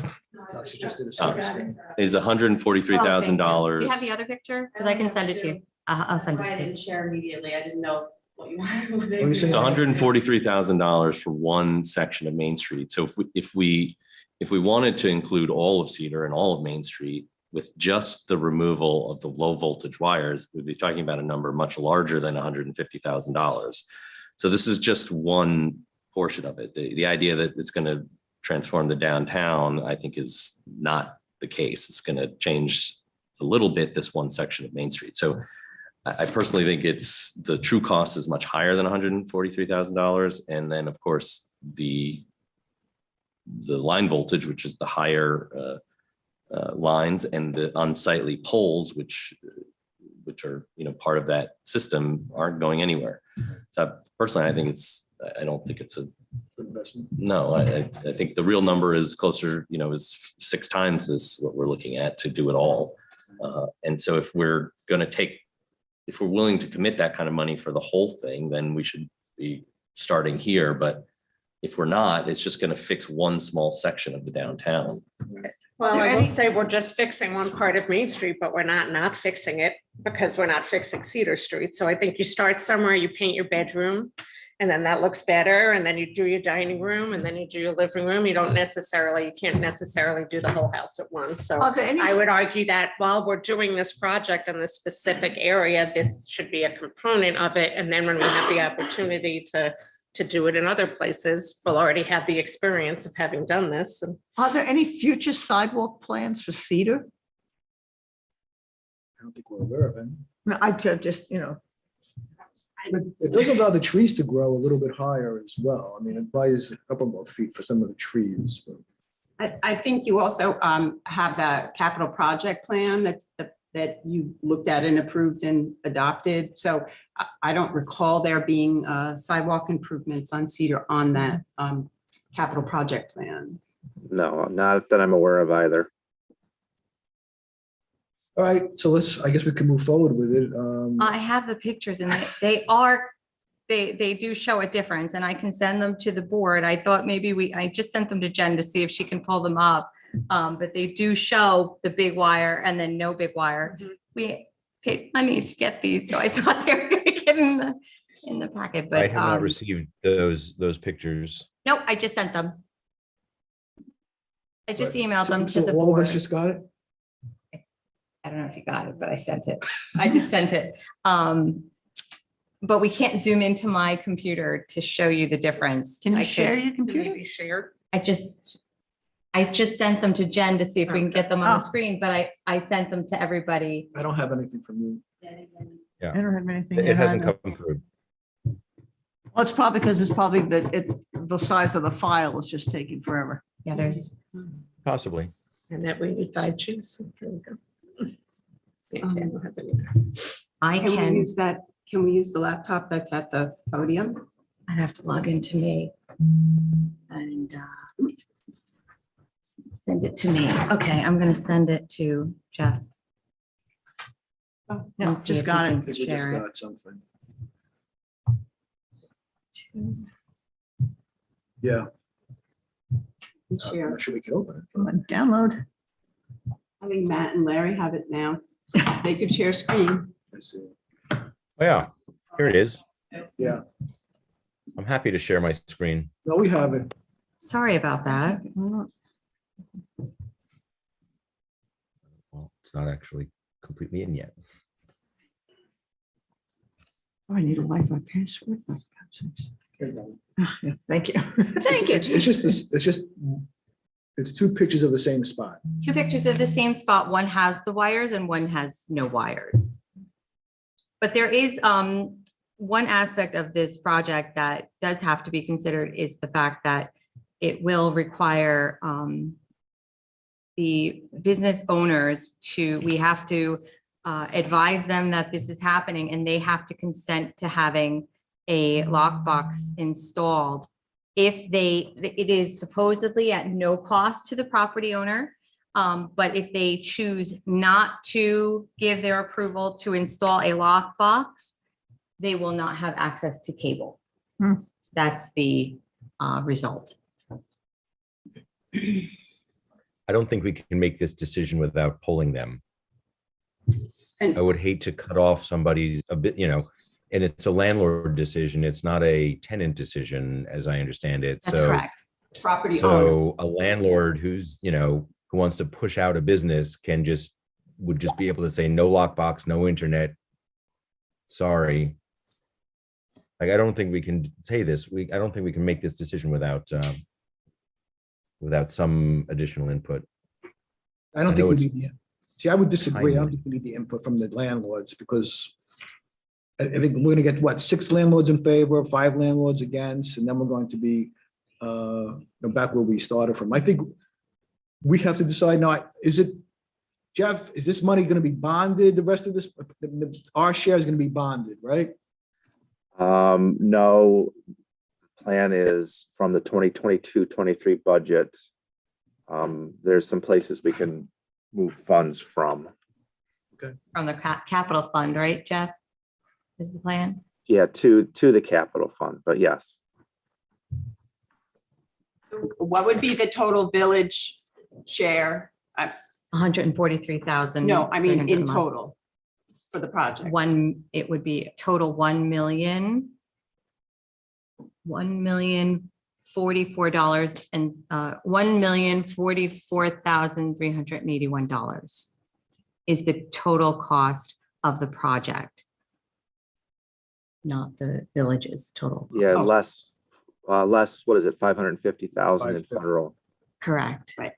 No, she just did a service. is Do $143,000. you have the other picture? Because I can send it to you. I'll send it I to you. didn't share immediately. I didn't know what you wanted. you saying? It's $143,000 for one section of Main Street. So if we wanted to include all of Cedar and all of Main Street with just the removal of the low voltage wires, we'd be talking about a number much larger than $150,000. So this is just one portion of it. The idea that it's going to transform the downtown, I think, is not the case. It's going to change a little bit this one section of Main Street. So I personally think the true cost is much higher than $143,000. And then, of course, the line voltage, which is the higher lines, and the unsightly poles, which are part of that system, aren't going anywhere. So personally, I think it's I don't think it's a, Investment. no, I think the real number is closer, is 6 times is what we're looking at to do it all. And so if we're willing to commit that kind of money for the whole thing, then we should be starting here. But if we're not, it's just going to fix one small section of the downtown. Well, there I will any- say we're just fixing one part of Main Street, but we're not fixing it because we're not fixing Cedar Street. So I think you start somewhere, you paint your bedroom, and then that looks better, and then you do your dining room, and then you do your living room. You can't necessarily do the whole house at once. So Are there any- I would argue that while we're doing this project in this specific area, this should be a component of it. And then when we have the opportunity to do it in other places, we'll already have the experience of having done this. And Are there any future sidewalk plans for Cedar? I don't think we're aware of any. No, I could just, But it does allow the trees to grow a little bit higher as well. I mean, it buys a couple more feet for some of the trees, but. I think you also have the capital project plan that you looked at and approved and adopted. So I don't recall there being sidewalk improvements on Cedar on that capital project plan. No, not that I'm aware of either. All right, so I guess we can move forward with it. I have the pictures and they do show a difference and I can send them to the board. I thought maybe I just sent them to Jen to see if she can pull them up. But they do show the big wire and then no big wire. We paid money to get these, so I thought they were gonna get in the packet, I but have not received those pictures. nope, I just sent them. I just Right. emailed them to So the all of board. us just got it? I don't know if you got it, but I sent it. I just sent it. But we can't zoom into my computer to show you the difference. can I you could- share your computer? maybe share. I just sent them to Jen to see if we can get them on the Oh. screen, but I sent them to everybody. I don't have anything from you. I don't have anything. It hasn't either. come through. Well, it's probably because it's probably the size of the file is just taking forever. Yeah, there's. Possibly. And that we need 5 juice. There we go. Yeah, I don't have any. I Can we can, use that? Can we use the laptop that's at the podium? I'd have to log into me and send it to me. Okay, I'm gonna send it to Jeff. Yeah, And see just if he got can I think we just share it. got something. Yeah. Share. I'm sure we can open it. Come on, download. I think Matt and Larry have it now. They could share screen. I see. Oh, yeah, here it is. Yeah, I'm happy to share my screen. no, we have it. Sorry about that. Well, it's not actually completely in yet. Oh, I need a Wi-Fi password. Oh, for God's sakes. Yeah, thank you. Thank It's you. it's 2 pictures of the same spot. 2 pictures of the same spot. One has the wires and one has no wires. But there is one aspect of this project that does have to be considered is the fact that it will require the business owners we have to advise them that this is happening and they have to consent to having a lockbox installed. It is supposedly at no cost to the property owner. But if they choose not to give their approval to install a lockbox, they will not have access to cable. Hmm. That's the result. I don't think we can make this decision without polling them. And I would hate to cut off somebody's and it's a landlord decision. It's not a tenant decision, as I understand it. That's So, correct. property owner. so a landlord who's, who wants to push out a business would just be able to say no lockbox, no internet. Sorry. Like, I don't think we can say this. I don't think we can make this decision without some additional input. I don't I think know we it's need the, see, I would disagree. I don't timely. think we need the input from the landlords because I think we're gonna get, what, 6 landlords in favor, 5 landlords against, and then we're going to be back where we started from. I think we have to decide now, Jeff, is this money gonna be bonded? The rest of this, our share is gonna be bonded, right? No, plan is from the 2022-23 budget. There's some places we can move funds from. From the capital fund, right, Jeff? Is the plan? Yeah, to the capital fund, but yes. What would be the total village share? 143,000. No, I mean in total for the project. It would be total $1,044 and $1,044,381 is the total cost of the project. Not the village's total. Yeah, Oh. less, what is it, 550,000 in 550. federal. Correct. Right.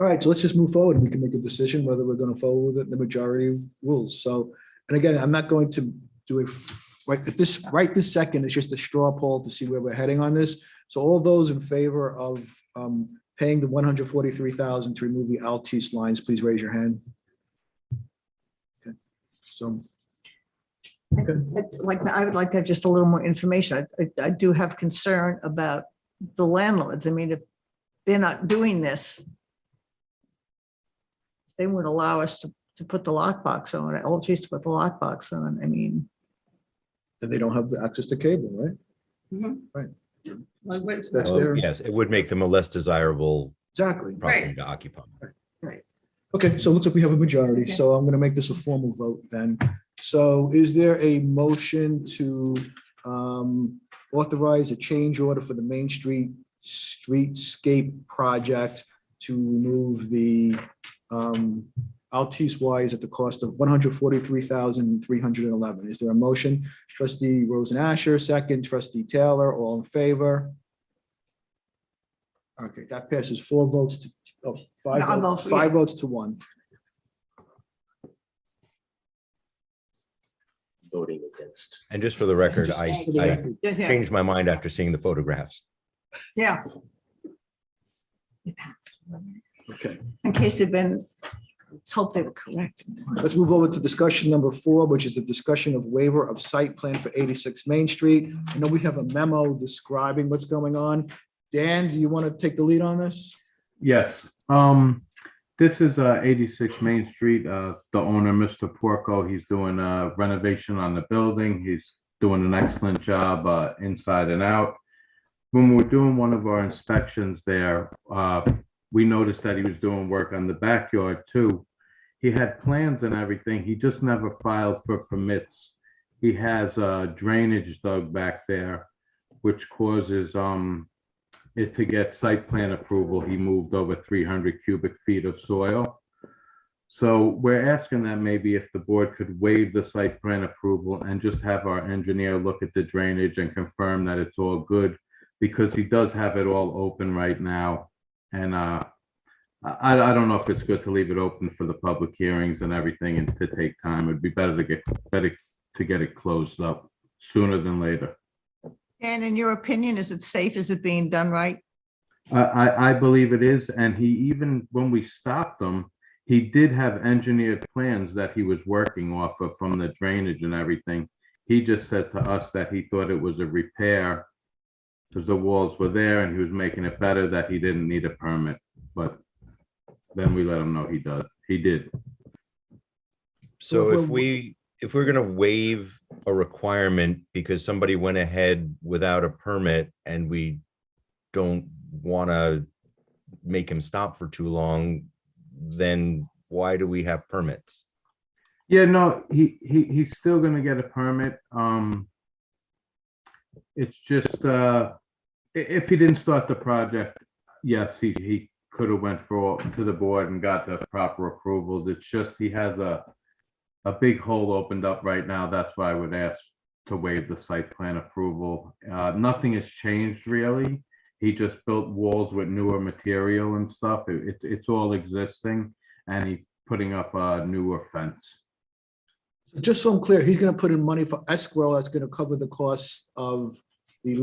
All right, so let's just move forward. We can make a decision whether we're going to forward with it. The majority rules. So, and again, I'm not going to do it right this second. It's just a straw poll to see where we're heading on this. So all those in favor of paying the 143,000 to remove the Altice lines, please raise your hand. Okay. So. Okay. I would like to have just a little more information. I do have concern about the landlords. I mean, if they're not doing this, if they wouldn't allow us to put the lockbox on, Altice to put the lockbox on, I mean. And they don't have the access to cable, right? Mhm. Right. Like, what- That's Well, their, yes, it would make them a less desirable exactly. property to occupy. Okay, so it looks like we have a majority, Okay. so I'm gonna make this a formal vote then. So is there a motion to authorize a change order for the Main Street Streetscape project to remove the Altice wires at the cost of $143,311? Is there a motion? Trustee Rosen Asher, second. Trustee Taylor, all in favor? Okay, that passes 4 votes to, No, I'll vote for 5 yes. votes to 1. Voting against. And just for the record, I Just for the record. Yeah. changed my mind after seeing the photographs. Yeah, Okay, in case they've been, let's hope they were correct. let's move over to discussion number 4, which is a discussion of waiver of site plan for 86 Main Street. I know we have a memo describing what's going on. Dan, do you want to take the lead on this? Yes, this is 86 Main Street. The owner, Mr. Porco, he's doing a renovation on the building. He's doing an excellent job inside and out. When we were doing one of our inspections there, we noticed that he was doing work on the backyard too. He had plans and everything. He just never filed for permits. He has drainage dug back there, which causes it to get site plan approval. He moved over 300 cubic feet of soil. So we're asking that maybe if the board could waive the site plan approval and just have our engineer look at the drainage and confirm that it's all good, because he does have it all open right now. And I don't know if it's good to leave it open for the public hearings and everything and to take time. It'd be better to get it closed up sooner than later. And in your opinion, is it safe? Is it being done right? I believe it is. And he even, when we stopped him, he did have engineered plans that he was working off of from the drainage and everything. He just said to us that he thought it was a repair because the walls were there and he was making it better, that he didn't need a permit. But then we let him know he did. So if we're gonna waive a requirement because somebody went ahead without a permit and we don't wanna make him stop for too long, then why do we have permits? Yeah, no, he's still gonna get a permit. It's just, if he didn't start the project, yes, he could have went to the board and got the proper approvals. It's just, he has a big hole opened up right now. That's why I would ask to waive the site plan approval. Nothing has changed really. He just built walls with newer material and stuff. It's all existing, and he's putting up a newer fence. Just so I'm clear, he's gonna put in money for escrow that's gonna cover the costs of the,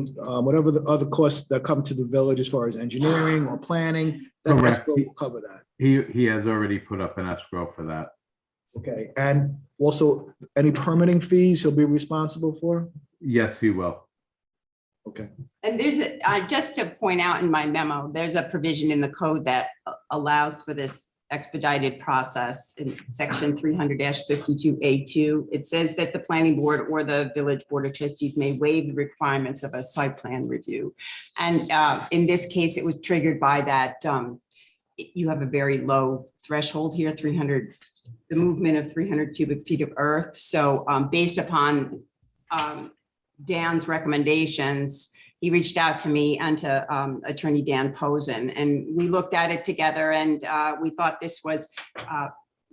whatever the other costs that come to the village as far as engineering or planning, that Correct. escrow will cover that. He has already put up an escrow for that. Okay, and also any permitting fees he'll be responsible for? Yes, he will. Okay, And there's a, just to point out in my memo, there's a provision in the code that allows for this expedited process in section 300-52A2. It says that the planning board or the village board of trustees may waive the requirements of a site plan review. And in this case, it was triggered by that you have a very low threshold here, 300, the movement of 300 cubic feet of earth. So based upon Dan's recommendations, he reached out to me and to Attorney Dan Posen, and we looked at it together, and we thought this was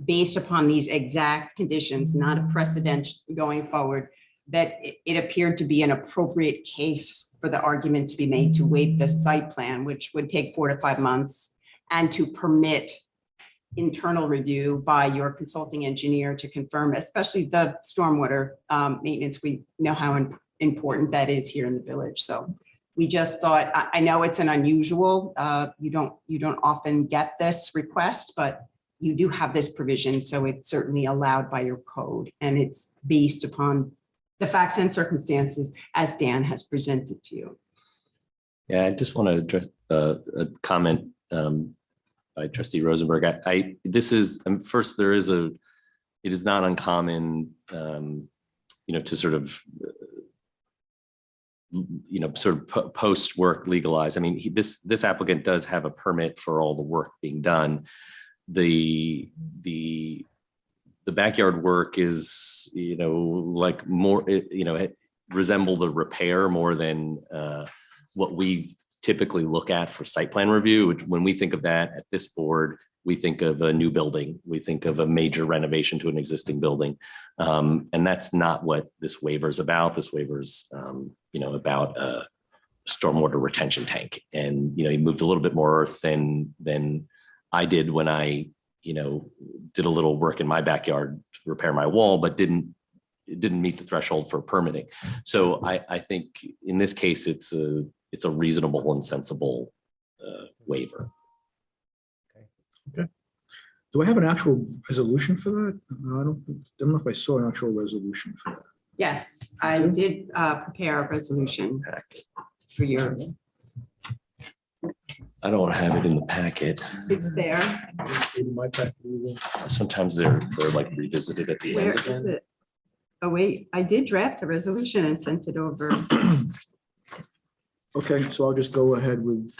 based upon these exact conditions, not a precedent going forward, that it appeared to be an appropriate case for the argument to be made to waive the site plan, which would take 4 to 5 months, and to permit internal review by your consulting engineer to confirm, especially the stormwater maintenance. We know how important that is here in the village. So we just thought, I know it's an unusual, you don't often get this request, but you do have this provision. So it's certainly allowed by your code, and it's based upon the facts and circumstances as Dan has presented to you. Yeah, I just want to address a comment by Trustee Rosenberg. This is, first, it is not uncommon, to sort of, post work legalize. I mean, this applicant does have a permit for all the work being done. The backyard work is, like more, it resembled a repair more than what we typically look at for site plan review, which when we think of that at this board, we think of a new building, we think of a major renovation to an existing building. And that's not what this waiver is about. This waiver is, about a stormwater retention tank. And, he moved a little bit more earth than I did when I, did a little work in my backyard to repair my wall, but it didn't meet the threshold for permitting. So I think in this case, it's a reasonable and sensible waiver. okay. Do I have an actual resolution for that? No, I don't know if I saw an actual resolution for that. Yes, I did prepare a resolution for your, I don't have it in the packet. it's there. In my packet either. Sometimes they're like revisited at the Where end is again. it? Oh, wait, I did draft a resolution and sent it over. Okay, so I'll just go ahead with.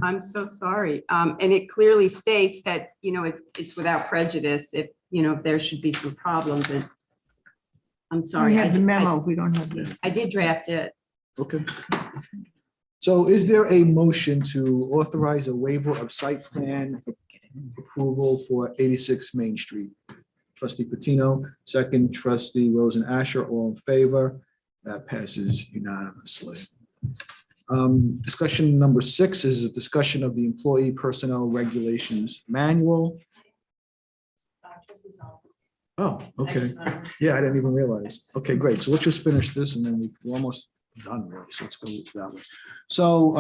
I'm so sorry. And it clearly states that, it's without prejudice if, if there should be some problems. And I'm We sorry. have the memo. We don't have the. I did draft it. Okay. So is there a motion to authorize a waiver of site plan approval for 86 Main Street? Trustee Patino, second, trustee Rosen Asher, all in favor. That passes unanimously. Discussion number 6 is a discussion of the Employee Personnel Regulations Manual. Oh, okay. Yeah, I didn't even realize. Okay, great. So let's just finish this and then we're almost done really. So let's go that way. So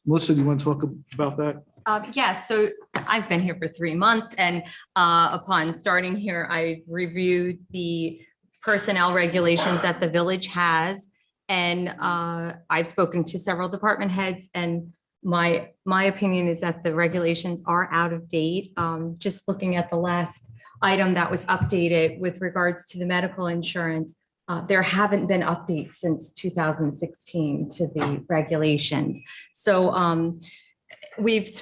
Melissa, do you want to talk about that? Yeah, so I've been here for 3 months, and upon starting here, I reviewed the personnel regulations that the village has. And I've spoken to several department heads, and my opinion is that the regulations are out of date. Just looking at the last item that was updated with regards to the medical insurance, there haven't been updates since 2016 to the regulations. So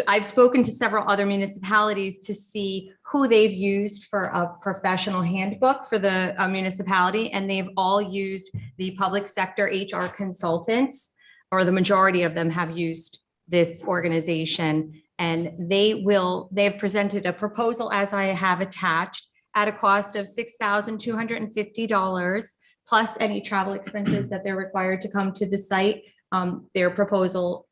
I've spoken to several other municipalities to see who they've used for a professional handbook for the municipality, and they've all used the public sector HR consultants, or the majority of them have used this organization, and they've presented a proposal, as I have attached, at a cost of $6,250 plus any travel expenses that they're required to come to the site. Their proposal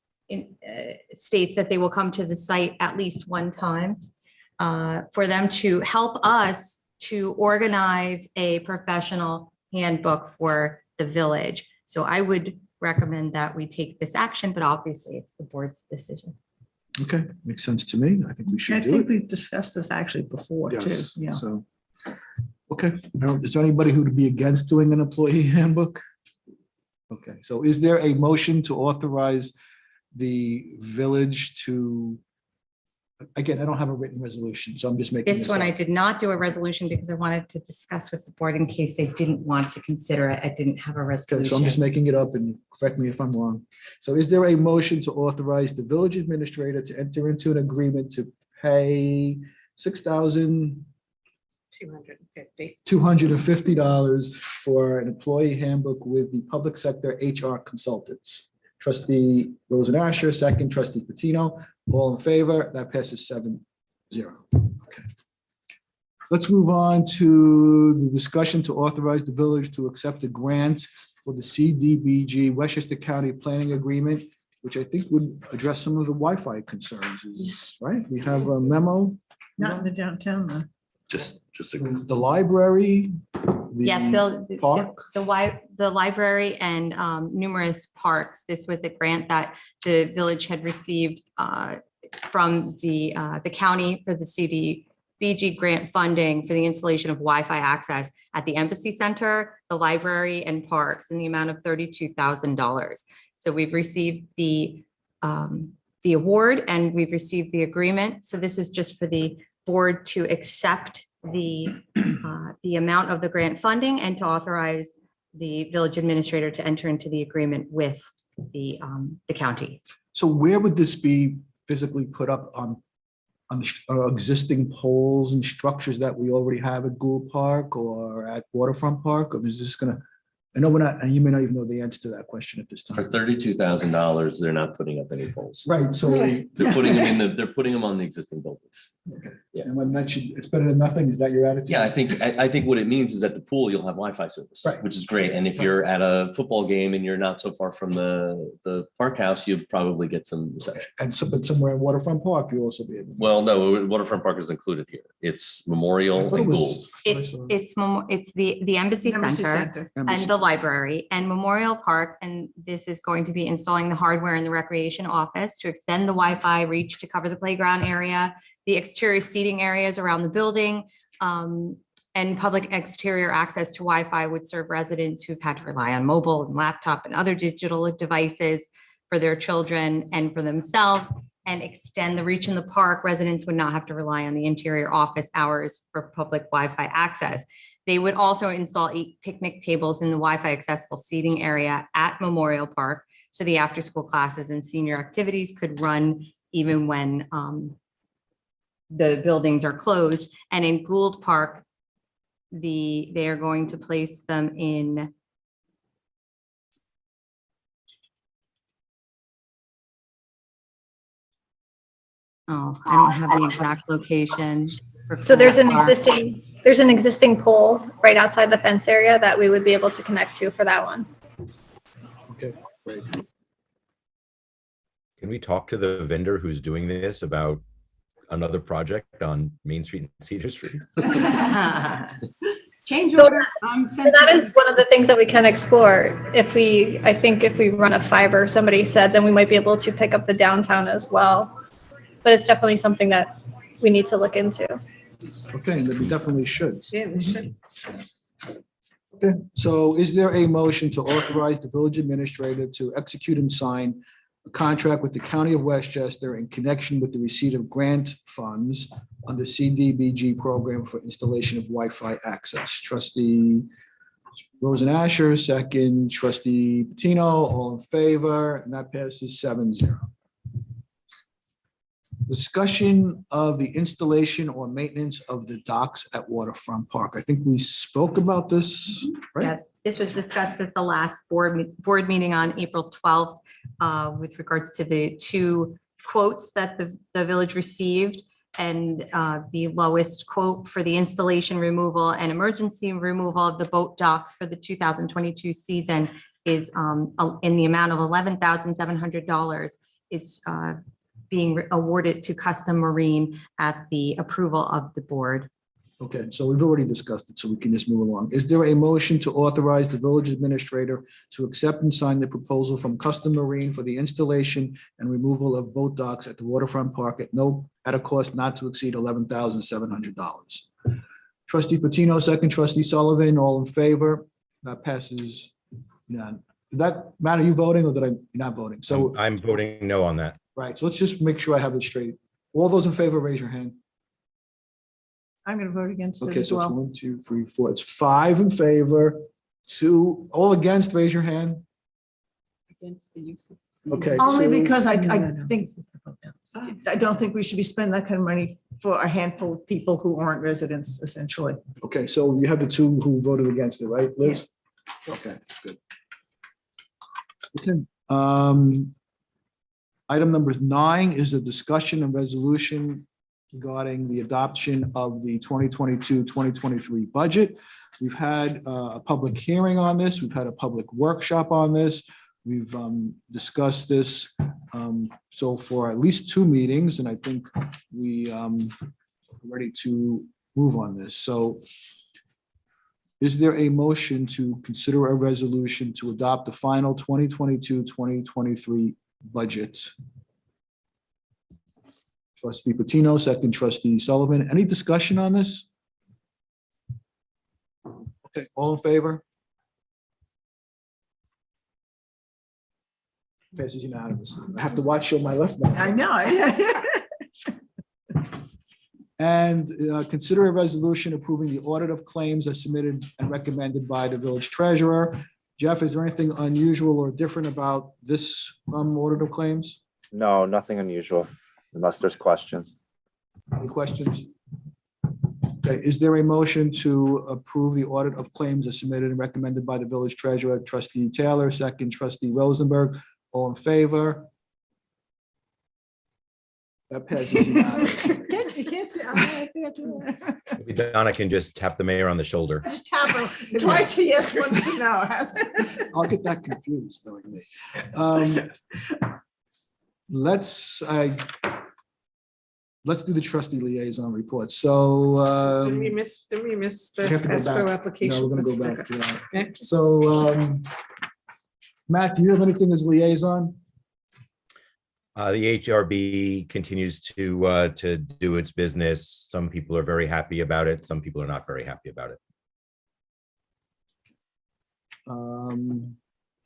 states that they will come to the site at least one time for them to help us to organize a professional handbook for the village. So I would recommend that we take this action, but obviously it's the board's decision. Okay, makes sense to me. I think we I should do think it. we've discussed this actually before too. Yes, Yeah. so Okay, now, is there anybody who would be against doing an employee handbook? Okay, so is there a motion to authorize the village to, again, I don't have a written resolution, so I'm just making This one, I up. did not do a resolution because I wanted to discuss with the board in case they didn't want to consider it. I didn't have a Okay, so I'm just resolution. making it up and correct me if I'm wrong. So is there a motion to authorize the village administrator to enter into an agreement to pay $250. $250 for an employee handbook with the public sector HR consultants? Trustee Rosen Asher, second, trustee Patino, all in favor, that passes 7-0. Okay. Let's move on to the discussion to authorize the village to accept a grant for the CDBG Westchester County Planning Agreement, which I think would address some of the Wi-Fi concerns, right? We have a memo. Not in the downtown, though. Just The library. Yes, the Park. the library and numerous parks. This was a grant that the village had received from the county for the CDBG grant funding for the installation of Wi-Fi access at the Embassy Center, the library and parks in the amount of $32,000. So we've received the award and we've received the agreement. So this is just for the board to accept the amount of the grant funding and to authorize the village administrator to enter into the agreement with the county. So where would this be physically put up on the existing poles and structures that we already have at Gould Park or at Waterfront Park? Or is this gonna, I know we're not, and you may not even know the answer to that question at this for time. $32,000, they're not putting up any poles. Right, so. They're putting them they're putting them on the existing buildings. Yeah. And when that should, it's better than nothing, is that your attitude? Yeah, I think what it means is at the pool, you'll have Wi-Fi service, Right. which is great. And if you're at a football game and you're not so far from the park house, you'll probably get some reception. And so, but somewhere in Waterfront Park, you'll also be able. Well, no, Waterfront Park is included here. It's Memorial and Gould. It's the Embassy Center and the library and Memorial Park. And this is going to be installing the hardware in the recreation office to extend the Wi-Fi reach to cover the playground area, the exterior seating areas around the building, and public exterior access to Wi-Fi would serve residents who've had to rely on mobile and laptop and other digital devices for their children and for themselves, and extend the reach in the park. Residents would not have to rely on the interior office hours for public Wi-Fi access. They would also install 8 picnic tables in the Wi-Fi accessible seating area at Memorial Park, so the after-school classes and senior activities could run even when the buildings are closed. And in Gould Park, they are going to place them in I don't have the exact location. So there's an Gould Park. existing pole right outside the fence area that we would be able to connect to for that one. Okay, great. Can we talk to the vendor who's doing this about another project on Main Street and Cedar Street? Change So order. So that is one of the things that we can explore. I think if we run a fiber, somebody said, then we might be able to pick up the downtown as well. But it's definitely something that we need to look into. Okay, then we definitely should. Yeah, we should. Okay, so is there a motion to authorize the village administrator to execute and sign a contract with the County of Westchester in connection with the receipt of grant funds on the CDBG program for installation of Wi-Fi access? Trustee Rosen Asher, second, trustee Patino, all in favor, and that passes 7-0. Discussion of the installation or maintenance of the docks at Waterfront Park. I think we spoke about this, right? Yes, this was discussed at the last board meeting on April 12th with regards to the 2 quotes that the village received. And the lowest quote for the installation, removal, and emergency removal of the boat docks for the 2022 season is in the amount of $11,700 is being awarded to Custom Marine at the approval of the board. Okay, so we've already discussed it, so we can just move along. Is there a motion to authorize the village administrator to accept and sign the proposal from Custom Marine for the installation and removal of boat docks at the Waterfront Park at a cost not to exceed $11,700? Trustee Patino, second. Trustee Sullivan, all in favor? That passes none. Did that matter? You voting or did I, you're not voting? So, I'm voting no on that. right, so let's just make sure I have it straight. All those in favor, raise your hand. I'm going to vote against it Okay, as so it's well. 1, 2, 3, 4. It's 5 in favor, 2, all against, raise your hand. Against the use of. Okay. Only so- because I think, I don't think we should be spending that kind of money for a handful of people who aren't residents essentially. Okay, so you have the 2 who voted against it, right, Liz? Okay, good. Okay. Item number 9 is a discussion and resolution regarding the adoption of the 2022-2023 budget. We've had a public hearing on this. We've had a public workshop on this. We've discussed this so for at least 2 meetings, and I think we are ready to move on this. So is there a motion to consider a resolution to adopt the final 2022-2023 budget? Trustee Patino, second. Trustee Sullivan. Any discussion on this? Okay, all in favor? Passes unanimously. I have to watch on my left now. I know. And consider a resolution approving the audit of claims as submitted and recommended by the village treasurer. Jeff, is there anything unusual or different about this audit of claims? No, nothing unusual, unless there's questions. Any questions? Okay, is there a motion to approve the audit of claims as submitted and recommended by the village treasurer? Trustee Taylor, second. Trustee Rosenberg, all in favor? That passes unanimously. You can't say, Maybe Donna can just tap the mayor on the shoulder. just tap her twice for yes, once for no. I'll get that confused, knowing me. Let's do the trustee liaison report. So Did we miss the we have to go escrow back. application? No, we're gonna go back to that. Okay. So Matt, do you have anything as liaison? The HRB continues to do its business. Some people are very happy about it. Some people are not very happy about it.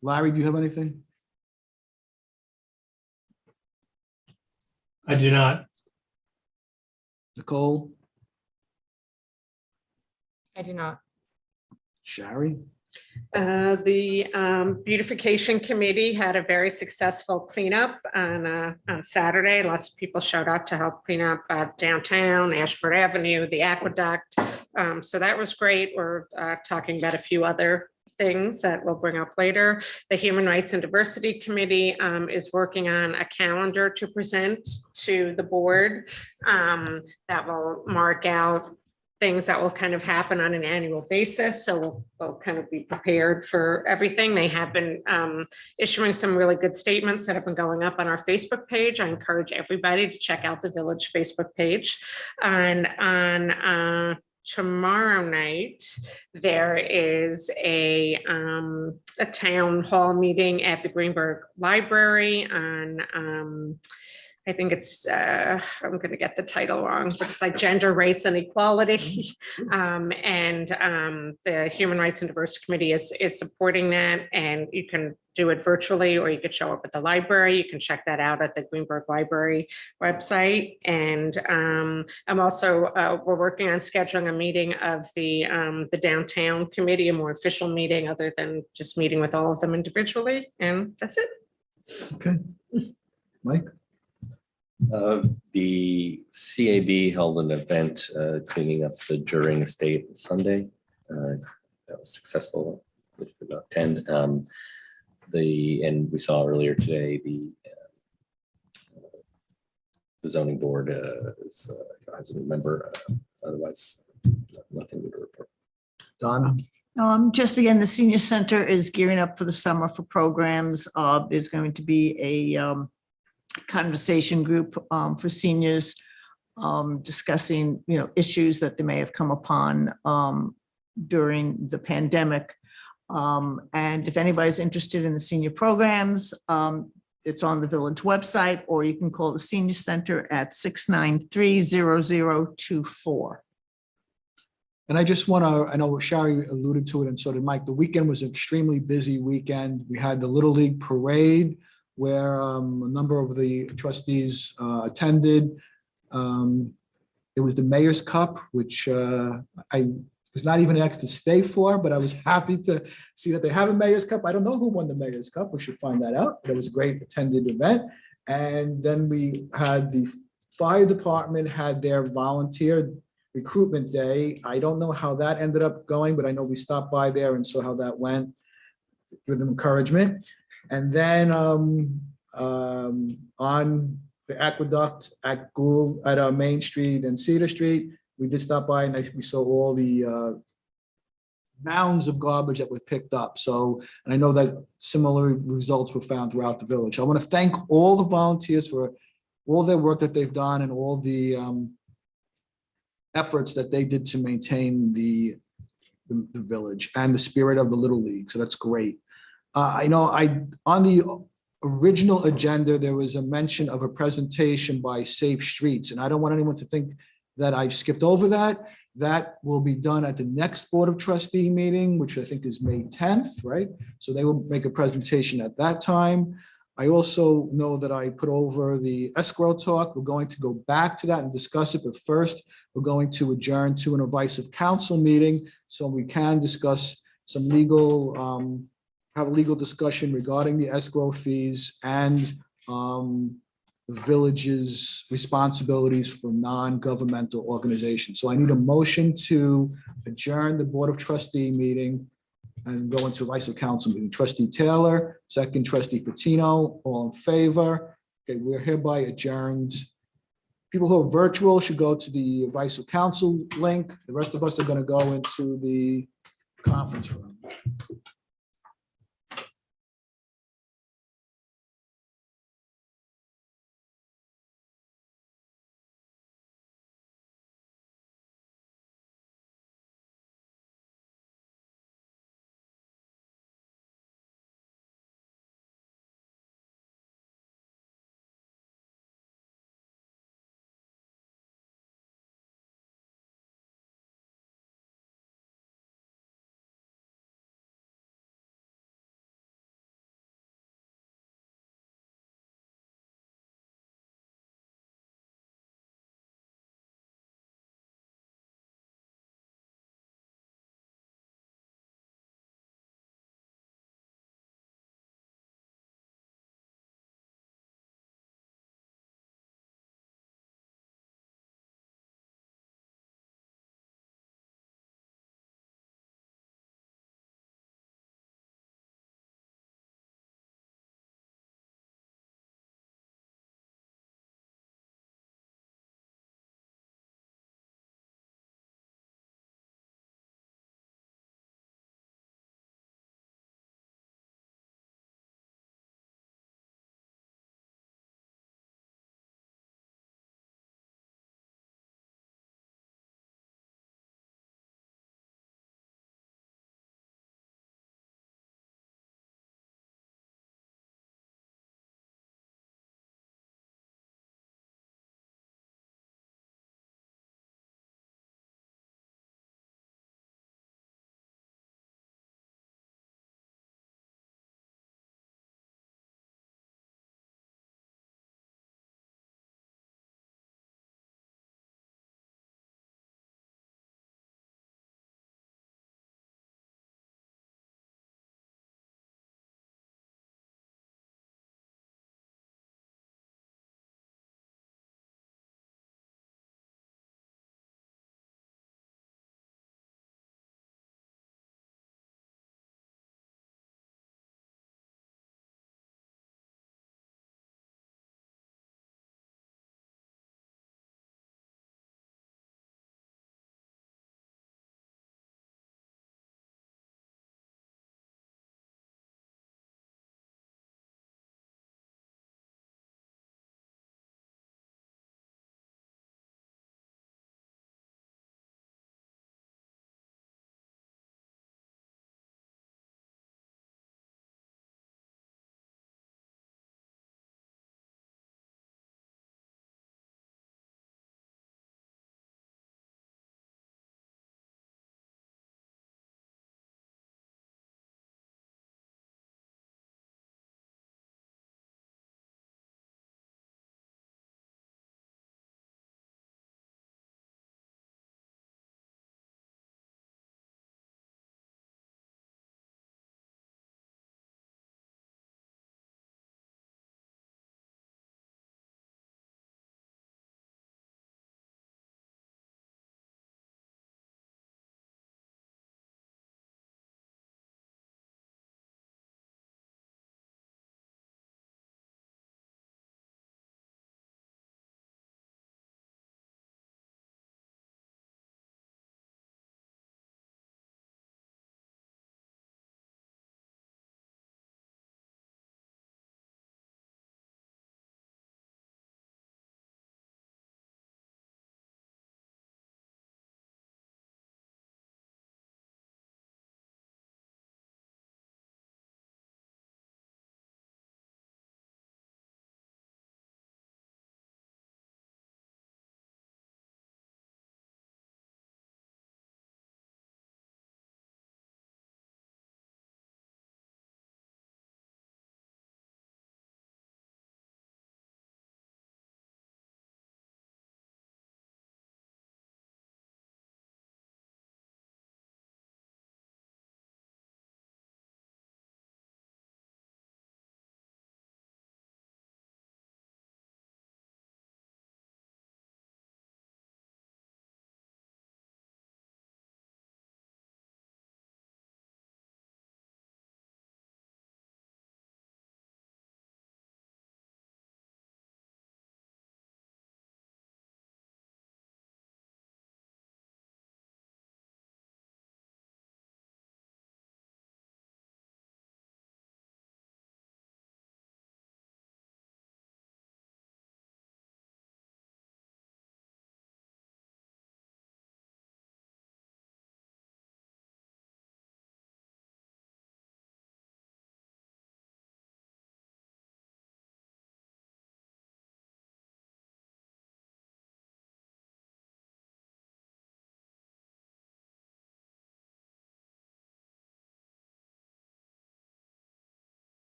Larry, do you have anything? I do not. Nicole? I do not. Sherry? The beautification committee had a very successful cleanup on Saturday. Lots of people showed up to help clean up downtown, Ashford Avenue, the aqueduct. So that was great. We're talking about a few other things that we'll bring up later. The Human Rights and Diversity Committee is working on a calendar to present to the board that will mark out things that will kind of happen on an annual basis. So we'll kind of be prepared for everything. They have been issuing some really good statements that have been going up on our Facebook page. I encourage everybody to check out the village Facebook page. And on tomorrow night, there is a town hall meeting at the Greenberg Library on I think it's, I'm going to get the title wrong, but it's like gender, race, and equality. The Human Rights and Diversity Committee is supporting that, and you can do it virtually, or you could show up at the library. You can check that out at the Greenberg Library website. And I'm also, we're working on scheduling a meeting of the downtown committee, a more official meeting other than just meeting with all of them individually. And that's it. Okay. Mike? The CAB held an event cleaning up the During estate Sunday. That was successful. If you could attend. And we saw earlier today the zoning board has a new member. Otherwise, nothing to report. Donna? Just again, the senior center is gearing up for the summer for programs. There's going to be a conversation group for seniors discussing, issues that they may have come upon during the pandemic. And if anybody's interested in the senior programs, it's on the village website, or you can call the senior center at 693-0024. And I just want to, I know Shari alluded to it and so did Mike, the weekend was an extremely busy weekend. We had the Little League Parade where a number of the trustees attended. It was the Mayor's Cup, which I was not even asked to stay for, but I was happy to see that they have a Mayor's Cup. I don't know who won the Mayor's Cup. We should find that out. But it was a great attended event. And then we had the fire department had their volunteer recruitment day. I don't know how that ended up going, but I know we stopped by there and saw how that went. Give them encouragement. And then on the aqueduct at Gould, at Main Street and Cedar Street, we did stop by and we saw all the mounds of garbage that were picked up. So, and I know that similar results were found throughout the village. I want to thank all the volunteers for all their work that they've done and all the efforts that they did to maintain the village and the spirit of the Little League. So that's great. I know on the original agenda, there was a mention of a presentation by Safe Streets, and I don't want anyone to think that I skipped over that. That will be done at the next Board of Trustee meeting, which I think is May 10th, right? So they will make a presentation at that time. I also know that I put over the escrow talk. We're going to go back to that and discuss it, but first we're going to adjourn to an advice of council meeting so we can discuss some legal, have a legal discussion regarding the escrow fees and the village's responsibilities for non-governmental organizations. So I need a motion to adjourn the Board of Trustee meeting and go into advice of council meeting. Trustee Taylor, second trustee Patino, all in favor. Okay, we're hereby adjourned. People who are virtual should go to the advice of council link. The rest of us are going to go into the conference room.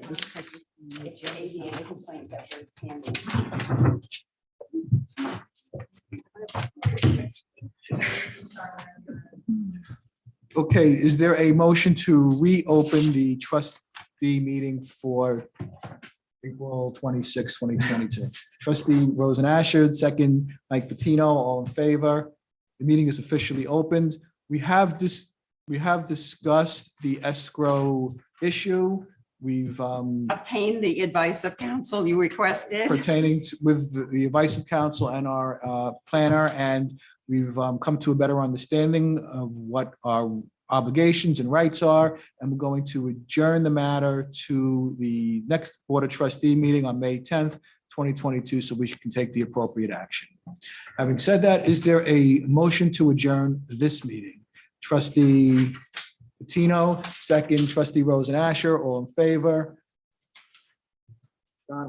It's your ADA complaint that was handled. Okay, is there a motion to reopen the trustee meeting for April 26, 2022? Trustee Rosen Asher, second Mike Patino, all in favor. The meeting is officially opened. We have discussed the escrow issue. We've Obtain the advice of counsel you requested. pertaining with the advice of counsel and our planner, and we've come to a better understanding of what our obligations and rights are, and we're going to adjourn the matter to the next Board of Trustee meeting on May 10th, 2022, so we can take the appropriate action. Having said that, is there a motion to adjourn this meeting? Trustee Patino, second, Trustee Rosen Asher, all in favor? Donna?